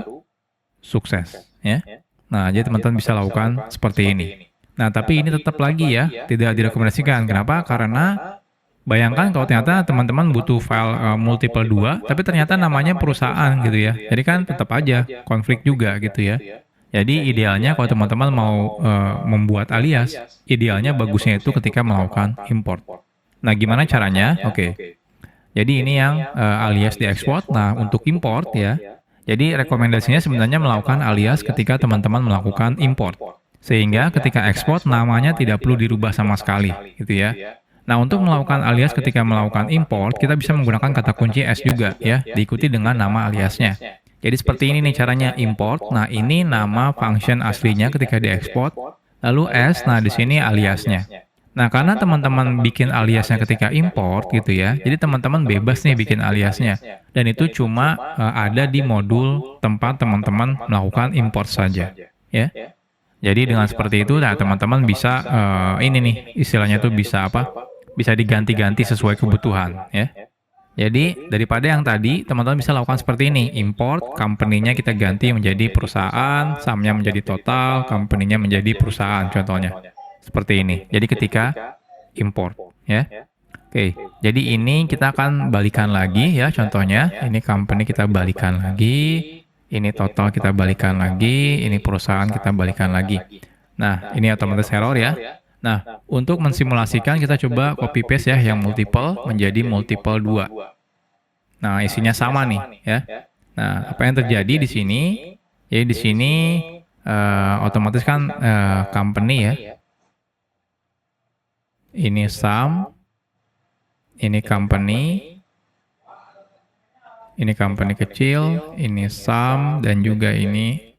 sukses ya. Nah, jadi teman-teman bisa lakukan seperti ini. Nah, tapi ini tetap lagi ya, tidak direkomendasikan. Kenapa? Karena bayangkan kalau ternyata teman-teman butuh file multiple 2, tapi ternyata namanya perusahaan gitu ya. Jadi kan tetap aja konflik juga gitu ya. Jadi idealnya kalau teman-teman mau membuat alias, idealnya bagusnya itu ketika melakukan import. Nah, gimana caranya? Oke. Jadi ini yang alias diekspor. Nah, untuk import ya. Jadi rekomendasinya sebenarnya melakukan alias ketika teman-teman melakukan import. Sehingga ketika ekspor namanya tidak perlu dirubah sama sekali gitu ya. Nah, untuk melakukan alias ketika melakukan import, kita bisa menggunakan kata kunci S juga ya, diikuti dengan nama aliasnya. Jadi seperti ini nih caranya import. Nah, ini nama function aslinya ketika diekspor. Lalu S, nah di sini aliasnya. Nah, karena teman-teman bikin aliasnya ketika import gitu ya, jadi teman-teman bebas nih bikin aliasnya. Dan itu cuma ada di modul tempat teman-teman melakukan import saja. Ya. Jadi dengan seperti itu, nah teman-teman bisa ini nih istilahnya tuh bisa apa? Bisa diganti-ganti sesuai kebutuhan ya. Jadi daripada yang tadi teman-teman bisa lakukan seperti ini, import company-nya kita ganti menjadi perusahaan, sum-nya menjadi total, company-nya menjadi perusahaan contohnya. Seperti ini. Jadi ketika import ya. Oke, jadi ini kita akan balikan lagi ya contohnya. Ini company kita balikan lagi, ini total kita balikan lagi, ini perusahaan kita balikan lagi. Nah, ini otomatis error ya. Nah, untuk mensimulasikan kita coba copy paste ya yang multiple menjadi multiple 2. Nah, isinya sama nih ya. Nah, apa yang terjadi di sini? Jadi di sini otomatis kan company ya. Ini sum, ini company kecil, ini sum, dan juga ini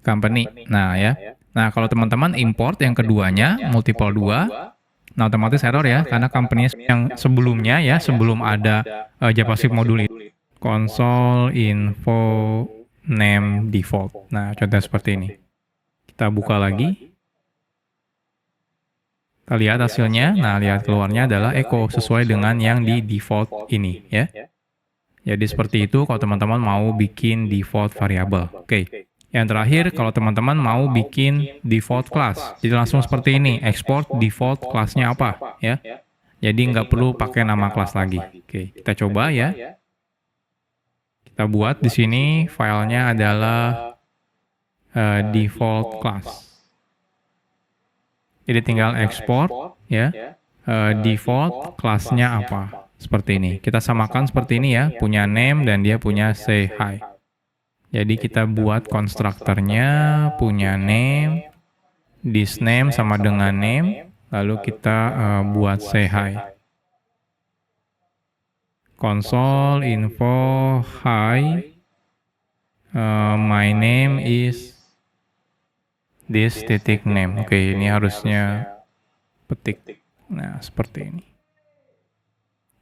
company. Nah ya. Nah, kalau teman-teman import yang keduanya, multiple 2, nah otomatis error ya, karena company yang sebelumnya ya, sebelum ada JavaScript modul itu, console info name default. Nah, contohnya seperti ini. Kita buka lagi. Kita lihat hasilnya. Nah, lihat keluarnya adalah echo sesuai dengan yang di default ini ya. Jadi seperti itu kalau teman-teman mau bikin default variable. Oke. Yang terakhir kalau teman-teman mau bikin default class. Jadi langsung seperti ini, export default class-nya apa ya. Jadi nggak perlu pakai nama kelas lagi. Oke, kita coba ya. Kita buat di sini filenya adalah default class. Jadi tinggal export ya, default kelasnya apa, seperti ini. Kita samakan seperti ini ya, punya name dan dia punya say hi. Jadi kita buat konstruktornya punya name, this name sama dengan name, lalu kita buat say hi. Console info hi, my name is this titik name. Oke, ini harusnya petik. Nah, seperti ini.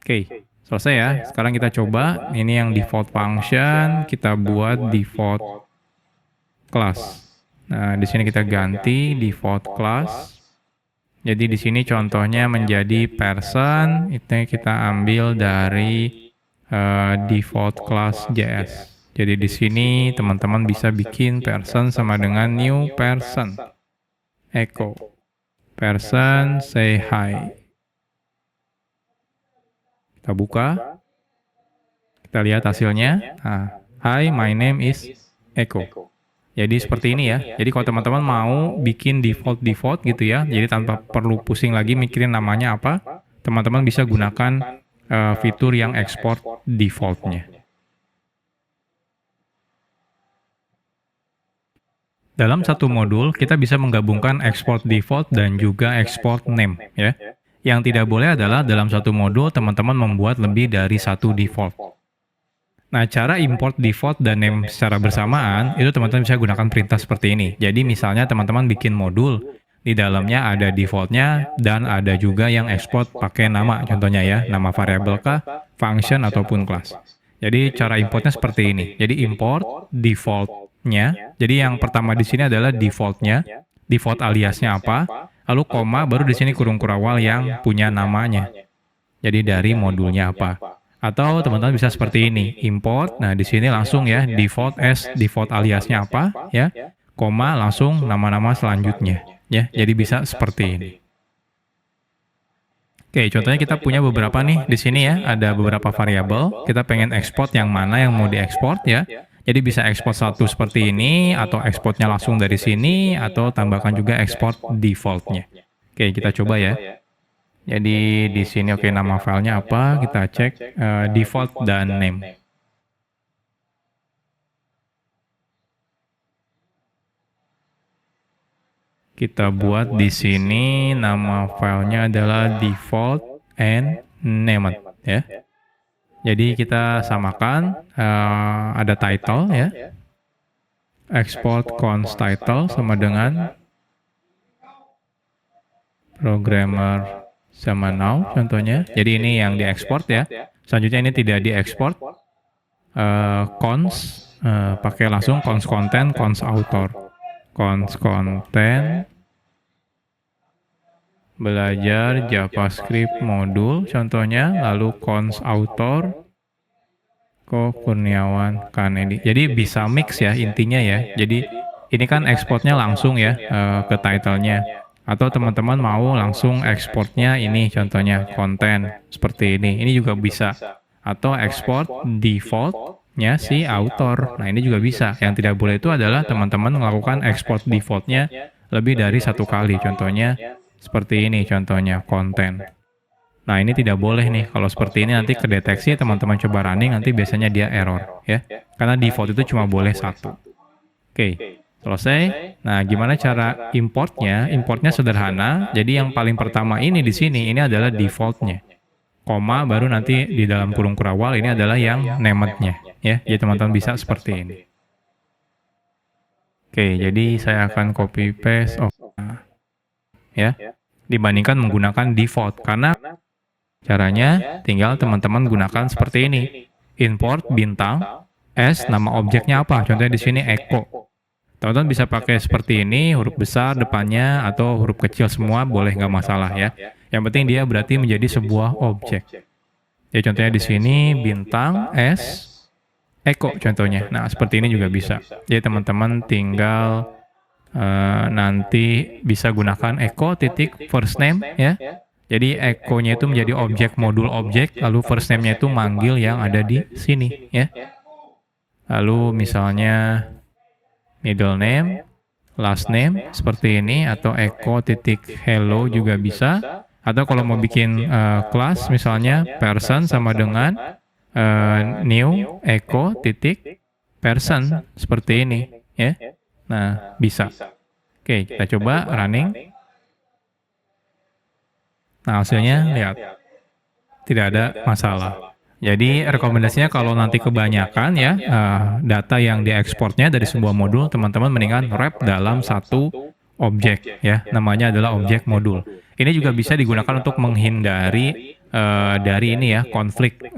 Oke, selesai ya. Sekarang kita coba. Ini yang default function, kita buat default class. Nah, di sini kita ganti default class. Jadi di sini contohnya menjadi person, itu kita ambil dari default class JS. Jadi di sini teman-teman bisa bikin person sama dengan new person. Echo. Person say hi. Kita buka. Kita lihat hasilnya. Nah, hi, my name is Echo. Jadi seperti ini ya. Jadi kalau teman-teman mau bikin default gitu ya, jadi tanpa perlu pusing lagi mikirin namanya apa, teman-teman bisa gunakan fitur yang export defaultnya. Dalam satu modul, kita bisa menggabungkan export default dan juga export name ya. Yang tidak boleh adalah dalam satu modul teman-teman membuat lebih dari satu default. Nah, cara import default dan name secara bersamaan, itu teman-teman bisa gunakan perintah seperti ini. Jadi misalnya teman-teman bikin modul, di dalamnya ada defaultnya dan ada juga yang export pakai nama, contohnya ya, nama variabel kah, function ataupun class. Jadi cara importnya seperti ini. Jadi import default-nya. Jadi yang pertama di sini adalah default-nya, default aliasnya apa, lalu koma baru di sini kurung kurawal yang punya namanya. Jadi dari modulnya apa. Atau teman-teman bisa seperti ini, import. Nah, di sini langsung ya default as default aliasnya apa ya, koma langsung nama-nama selanjutnya ya. Jadi bisa seperti ini. Oke, contohnya kita punya beberapa nih di sini ya, ada beberapa variabel. Kita pengen ekspor yang mana yang mau diekspor ya. Jadi bisa ekspor satu seperti ini, atau ekspornya langsung dari sini, atau tambahkan juga ekspor defaultnya. Oke, kita coba ya. Jadi di sini oke, nama filenya apa? Kita cek default dan name. Kita buat di sini nama filenya adalah default and named ya. Jadi kita samakan ada title ya. Export const title sama dengan programmer sama now contohnya. Jadi ini yang diekspor ya. Selanjutnya ini tidak diekspor. Const pakai langsung const content, const author. Const content belajar JavaScript modul contohnya, lalu const author Ko Kurniawan Kanedi. Jadi bisa mix ya intinya ya. Jadi ini kan ekspornya langsung ya ke title-nya. Atau teman-teman mau langsung ekspornya ini contohnya konten seperti ini. Ini juga bisa. Atau ekspor default-nya si author. Nah, ini juga bisa. Yang tidak boleh itu adalah teman-teman melakukan ekspor default-nya lebih dari satu kali. Contohnya seperti ini contohnya konten. Nah, ini tidak boleh nih. Kalau seperti ini nanti kedeteksi, teman-teman coba running, nanti biasanya dia error, ya. Karena default itu cuma boleh 1. Oke, selesai. Nah, gimana cara importnya? Importnya sederhana. Jadi yang paling pertama ini di sini, ini adalah defaultnya. Koma, baru nanti di dalam kurung kurawal ini adalah yang named-nya, ya. Jadi teman-teman bisa seperti ini. Oke, jadi saya akan copy paste, ya. Dibandingkan menggunakan default, karena caranya tinggal teman-teman gunakan seperti ini. Import bintang s, nama objeknya apa? Contohnya di sini echo. Teman-teman bisa pakai seperti ini, huruf besar depannya atau huruf kecil semua boleh, nggak masalah ya. Yang penting dia berarti menjadi sebuah objek. Ya contohnya di sini bintang s echo contohnya. Nah seperti ini juga bisa. Jadi teman-teman tinggal nanti bisa gunakan echo titik first name ya. Jadi echo-nya itu menjadi objek modul objek, lalu first name-nya itu manggil yang ada di sini ya. Lalu misalnya middle name, last name seperti ini, atau echo titik hello juga bisa. Atau kalau mau bikin kelas misalnya person sama dengan new echo titik person seperti ini ya. Nah, bisa. Oke, kita coba running. Nah, hasilnya lihat, tidak ada masalah. Jadi rekomendasinya kalau nanti kebanyakan ya data yang diekspornya dari sebuah modul, teman-teman mendingan wrap dalam satu objek ya, namanya adalah objek modul. Ini juga bisa digunakan untuk menghindari dari ini ya, konflik.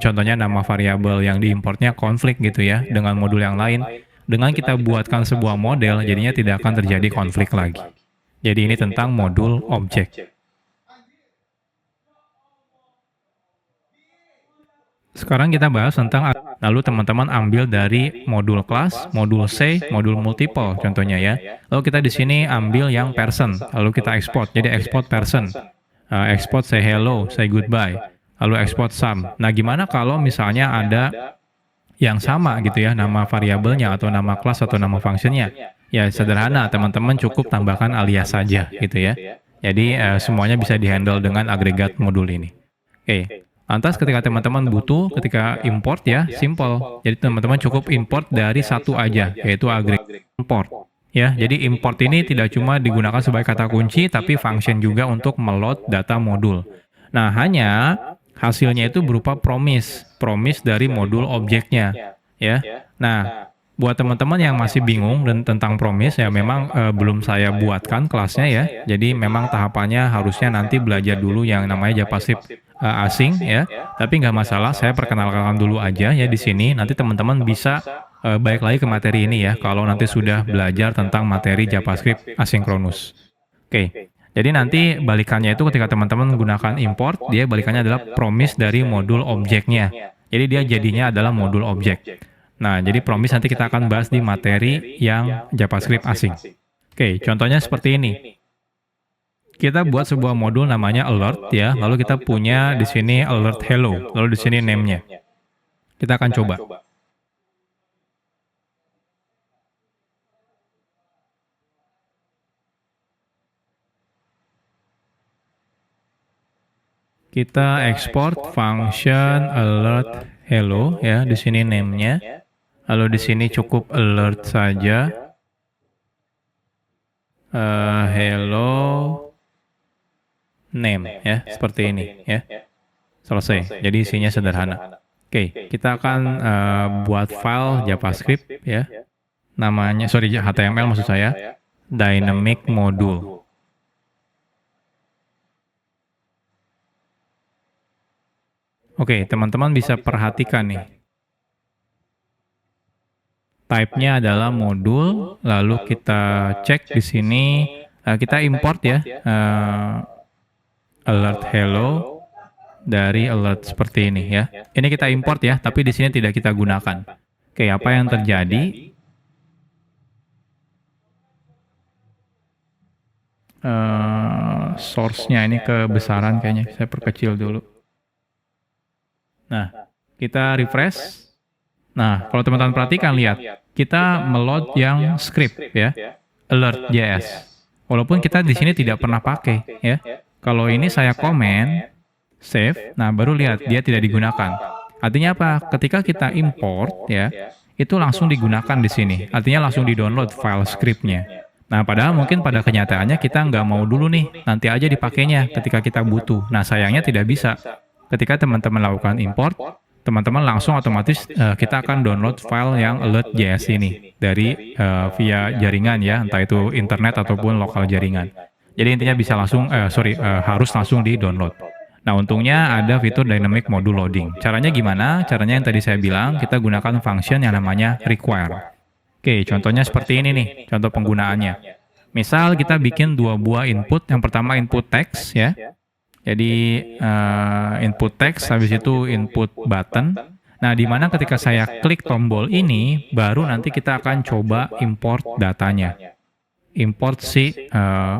Contohnya nama variabel yang diimportnya konflik gitu ya dengan modul yang lain. Dengan kita buatkan sebuah model, jadinya tidak akan terjadi konflik lagi. Jadi ini tentang modul objek. Sekarang kita bahas tentang, lalu teman-teman ambil dari modul class, modul C, modul multiple contohnya ya. Lalu kita di sini ambil yang person, lalu kita export. Jadi export person, export say hello, say goodbye, lalu export sum. Nah gimana kalau misalnya ada yang sama gitu ya, nama variabelnya atau nama kelas atau nama functionnya? Ya sederhana, teman-teman cukup tambahkan alias saja gitu ya. Jadi semuanya bisa dihandle dengan agregat modul ini. Oke. Lantas ketika teman-teman butuh, ketika import ya, simple. Jadi teman-teman cukup import dari satu aja, yaitu agregat import. Ya, jadi import ini tidak cuma digunakan sebagai kata kunci, tapi function juga untuk meload data modul. Nah, hanya hasilnya itu berupa promise dari modul objeknya. Ya, nah buat teman-teman yang masih bingung dan tentang promise ya memang belum saya buatkan kelasnya ya. Jadi memang tahapannya harusnya nanti belajar dulu yang namanya JavaScript asing ya. Tapi nggak masalah, saya perkenalkan dulu aja ya di sini. Nanti teman-teman bisa balik lagi ke materi ini ya kalau nanti sudah belajar tentang materi JavaScript asinkronus. Oke. Jadi nanti balikannya itu ketika teman-teman menggunakan import, dia balikannya adalah promise dari modul objeknya. Jadi dia jadinya adalah modul objek. Nah, jadi promise nanti kita akan bahas di materi yang JavaScript asing. Oke, contohnya seperti ini. Kita buat sebuah modul namanya alert ya, lalu kita punya di sini alert hello, lalu di sini name-nya. Kita akan coba. Kita export function alert hello ya, di sini name-nya. Lalu di sini cukup alert saja. Hello name ya, seperti ini ya. Selesai. Jadi isinya sederhana. Oke, kita akan buat file JavaScript ya. Namanya, sorry, HTML maksud saya. Dynamic module. Oke, teman-teman bisa perhatikan nih. Type-nya adalah modul, lalu kita cek di sini, kita import ya, alert hello dari alert seperti ini ya. Ini kita import ya, tapi di sini tidak kita gunakan. Oke, apa yang terjadi? Source-nya ini kebesaran kayaknya, saya perkecil dulu. Nah, kita refresh. Nah, kalau teman-teman perhatikan, lihat, kita meload yang script ya, alert.js. Walaupun kita di sini tidak pernah pakai ya. Kalau ini saya komen, save. Nah, baru lihat dia tidak digunakan. Artinya apa? Ketika kita import ya, itu langsung digunakan di sini. Artinya langsung di-download file script-nya. Nah, padahal mungkin pada kenyataannya kita nggak mau dulu nih, nanti aja dipakainya ketika kita butuh. Nah, sayangnya tidak bisa. Ketika teman-teman lakukan import, teman-teman langsung otomatis kita akan download file yang alert.js ini dari via jaringan ya, entah itu internet ataupun lokal jaringan. Jadi intinya bisa langsung, harus langsung di-download. Nah, untungnya ada fitur dynamic module loading. Caranya gimana? Caranya yang tadi saya bilang, kita gunakan function yang namanya require. Oke, contohnya seperti ini nih, contoh penggunaannya. Misal kita bikin dua buah input, yang pertama input text ya. Jadi input text, habis itu input button. Nah, di mana ketika saya klik tombol ini, baru nanti kita akan coba import datanya. Import si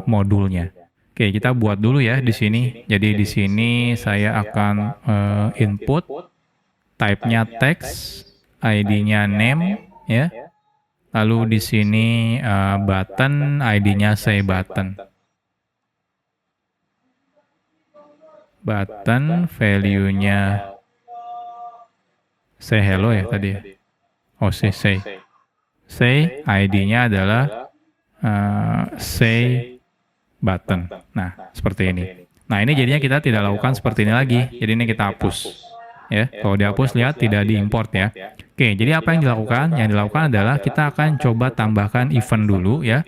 modulnya. Oke, kita buat dulu ya di sini. Jadi di sini saya akan input, type-nya text, ID-nya name ya. Lalu di sini button, ID-nya say button. Button, value-nya say hello ya tadi ya. Oh, say. Say, ID-nya adalah say button. Nah, seperti ini. Nah, ini jadinya kita tidak lakukan seperti ini lagi. Jadi ini kita hapus. Ya, kalau dihapus lihat tidak diimport ya. Oke, jadi apa yang dilakukan? Yang dilakukan adalah kita akan coba tambahkan event dulu ya.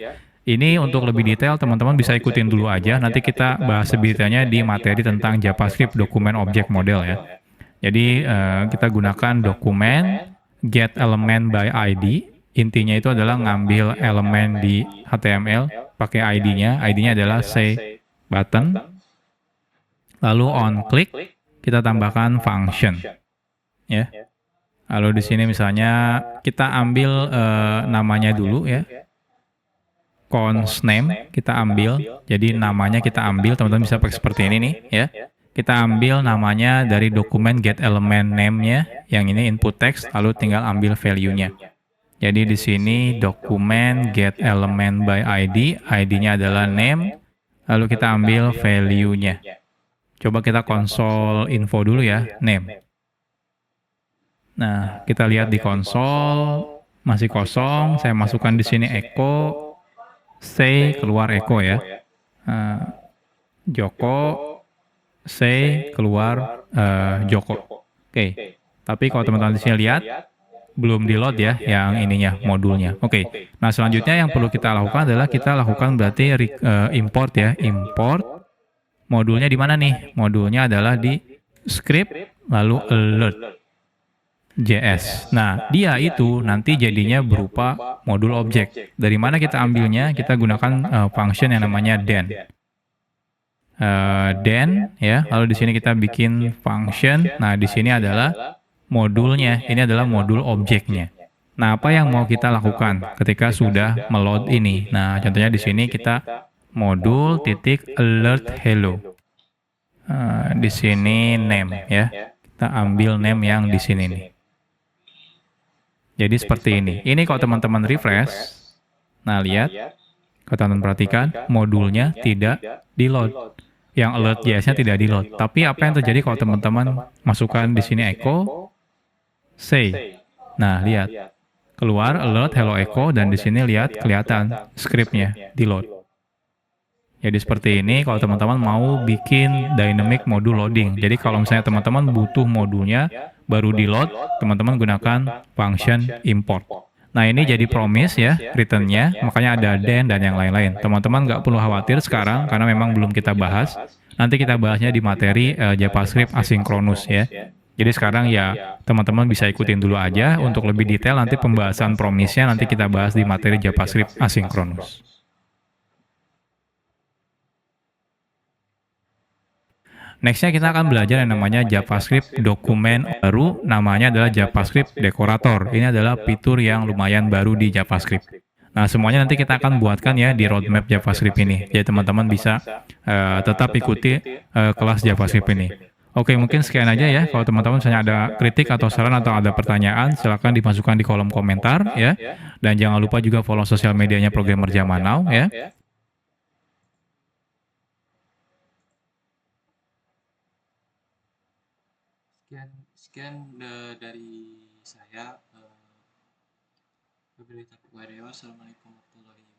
Ini untuk lebih detail teman-teman bisa ikutin dulu aja. Nanti kita bahas lebih detailnya di materi tentang JavaScript dokumen object model ya. Jadi kita gunakan dokumen get element by ID. Intinya itu adalah ngambil elemen di HTML pakai ID-nya. ID-nya adalah say button. Lalu on click kita tambahkan function, ya. Lalu di sini misalnya kita ambil namanya dulu ya, const name kita ambil, jadi namanya kita ambil, teman-teman bisa pakai seperti ini nih, ya. Kita ambil namanya dari dokumen get element name-nya, yang ini input text, lalu tinggal ambil value-nya. Jadi di sini dokumen get element by ID, ID-nya adalah name, lalu kita ambil value-nya. Coba kita konsol info dulu ya, name. Nah, kita lihat di konsol masih kosong. Saya masukkan di sini echo, say keluar echo ya. Joko, say keluar Joko. Oke. Tapi kalau teman-teman di sini lihat belum di load ya, yang ininya modulnya. Oke. Nah, selanjutnya yang perlu kita lakukan adalah kita lakukan berarti import ya, import. Modulnya di mana nih? Modulnya adalah di script, lalu alert.js. Nah, dia itu nanti jadinya berupa modul objek. Dari mana kita ambilnya? Kita gunakan function yang namanya den. Den, ya. Lalu di sini kita bikin function. Nah, di sini adalah modulnya. Ini adalah modul objeknya. Nah, apa yang mau kita lakukan ketika sudah meload ini? Nah, contohnya di sini kita modul titik alert hello. Di sini name ya. Kita ambil name yang di sini nih. Jadi seperti ini. Ini kalau teman-teman refresh, nah lihat, kalau teman-teman perhatikan, modulnya tidak di-load. Yang alert JS-nya tidak di-load. Tapi apa yang terjadi kalau teman-teman masukkan di sini echo, say. Nah, lihat. Keluar alert hello echo dan di sini lihat kelihatan script-nya di-load. Jadi seperti ini kalau teman-teman mau bikin dynamic module loading. Jadi kalau misalnya teman-teman butuh modulnya baru di-load, teman-teman gunakan function import. Nah, ini jadi promise ya, return-nya, makanya ada then dan yang lain-lain. Teman-teman nggak perlu khawatir sekarang karena memang belum kita bahas. Nanti kita bahasnya di materi JavaScript asinkronus ya. Jadi sekarang ya teman-teman bisa ikutin dulu aja. Untuk lebih detail nanti pembahasan promise-nya nanti kita bahas di materi JavaScript asinkronus. Nextnya kita akan belajar yang namanya JavaScript dokumen baru, namanya adalah JavaScript Decorator. Ini adalah fitur yang lumayan baru di JavaScript. Nah, semuanya nanti kita akan buatkan ya di roadmap JavaScript ini. Jadi teman-teman bisa tetap ikuti kelas JavaScript ini. Oke, mungkin sekian aja ya. Kalau teman-teman misalnya ada kritik atau saran atau ada pertanyaan, silakan dimasukkan di kolom komentar ya. Dan jangan lupa juga follow sosial medianya Programmer Zaman Now ya. Sekian dari saya. Wabillahi taufiq wal hidayah. Wassalamualaikum warahmatullahi wabarakatuh.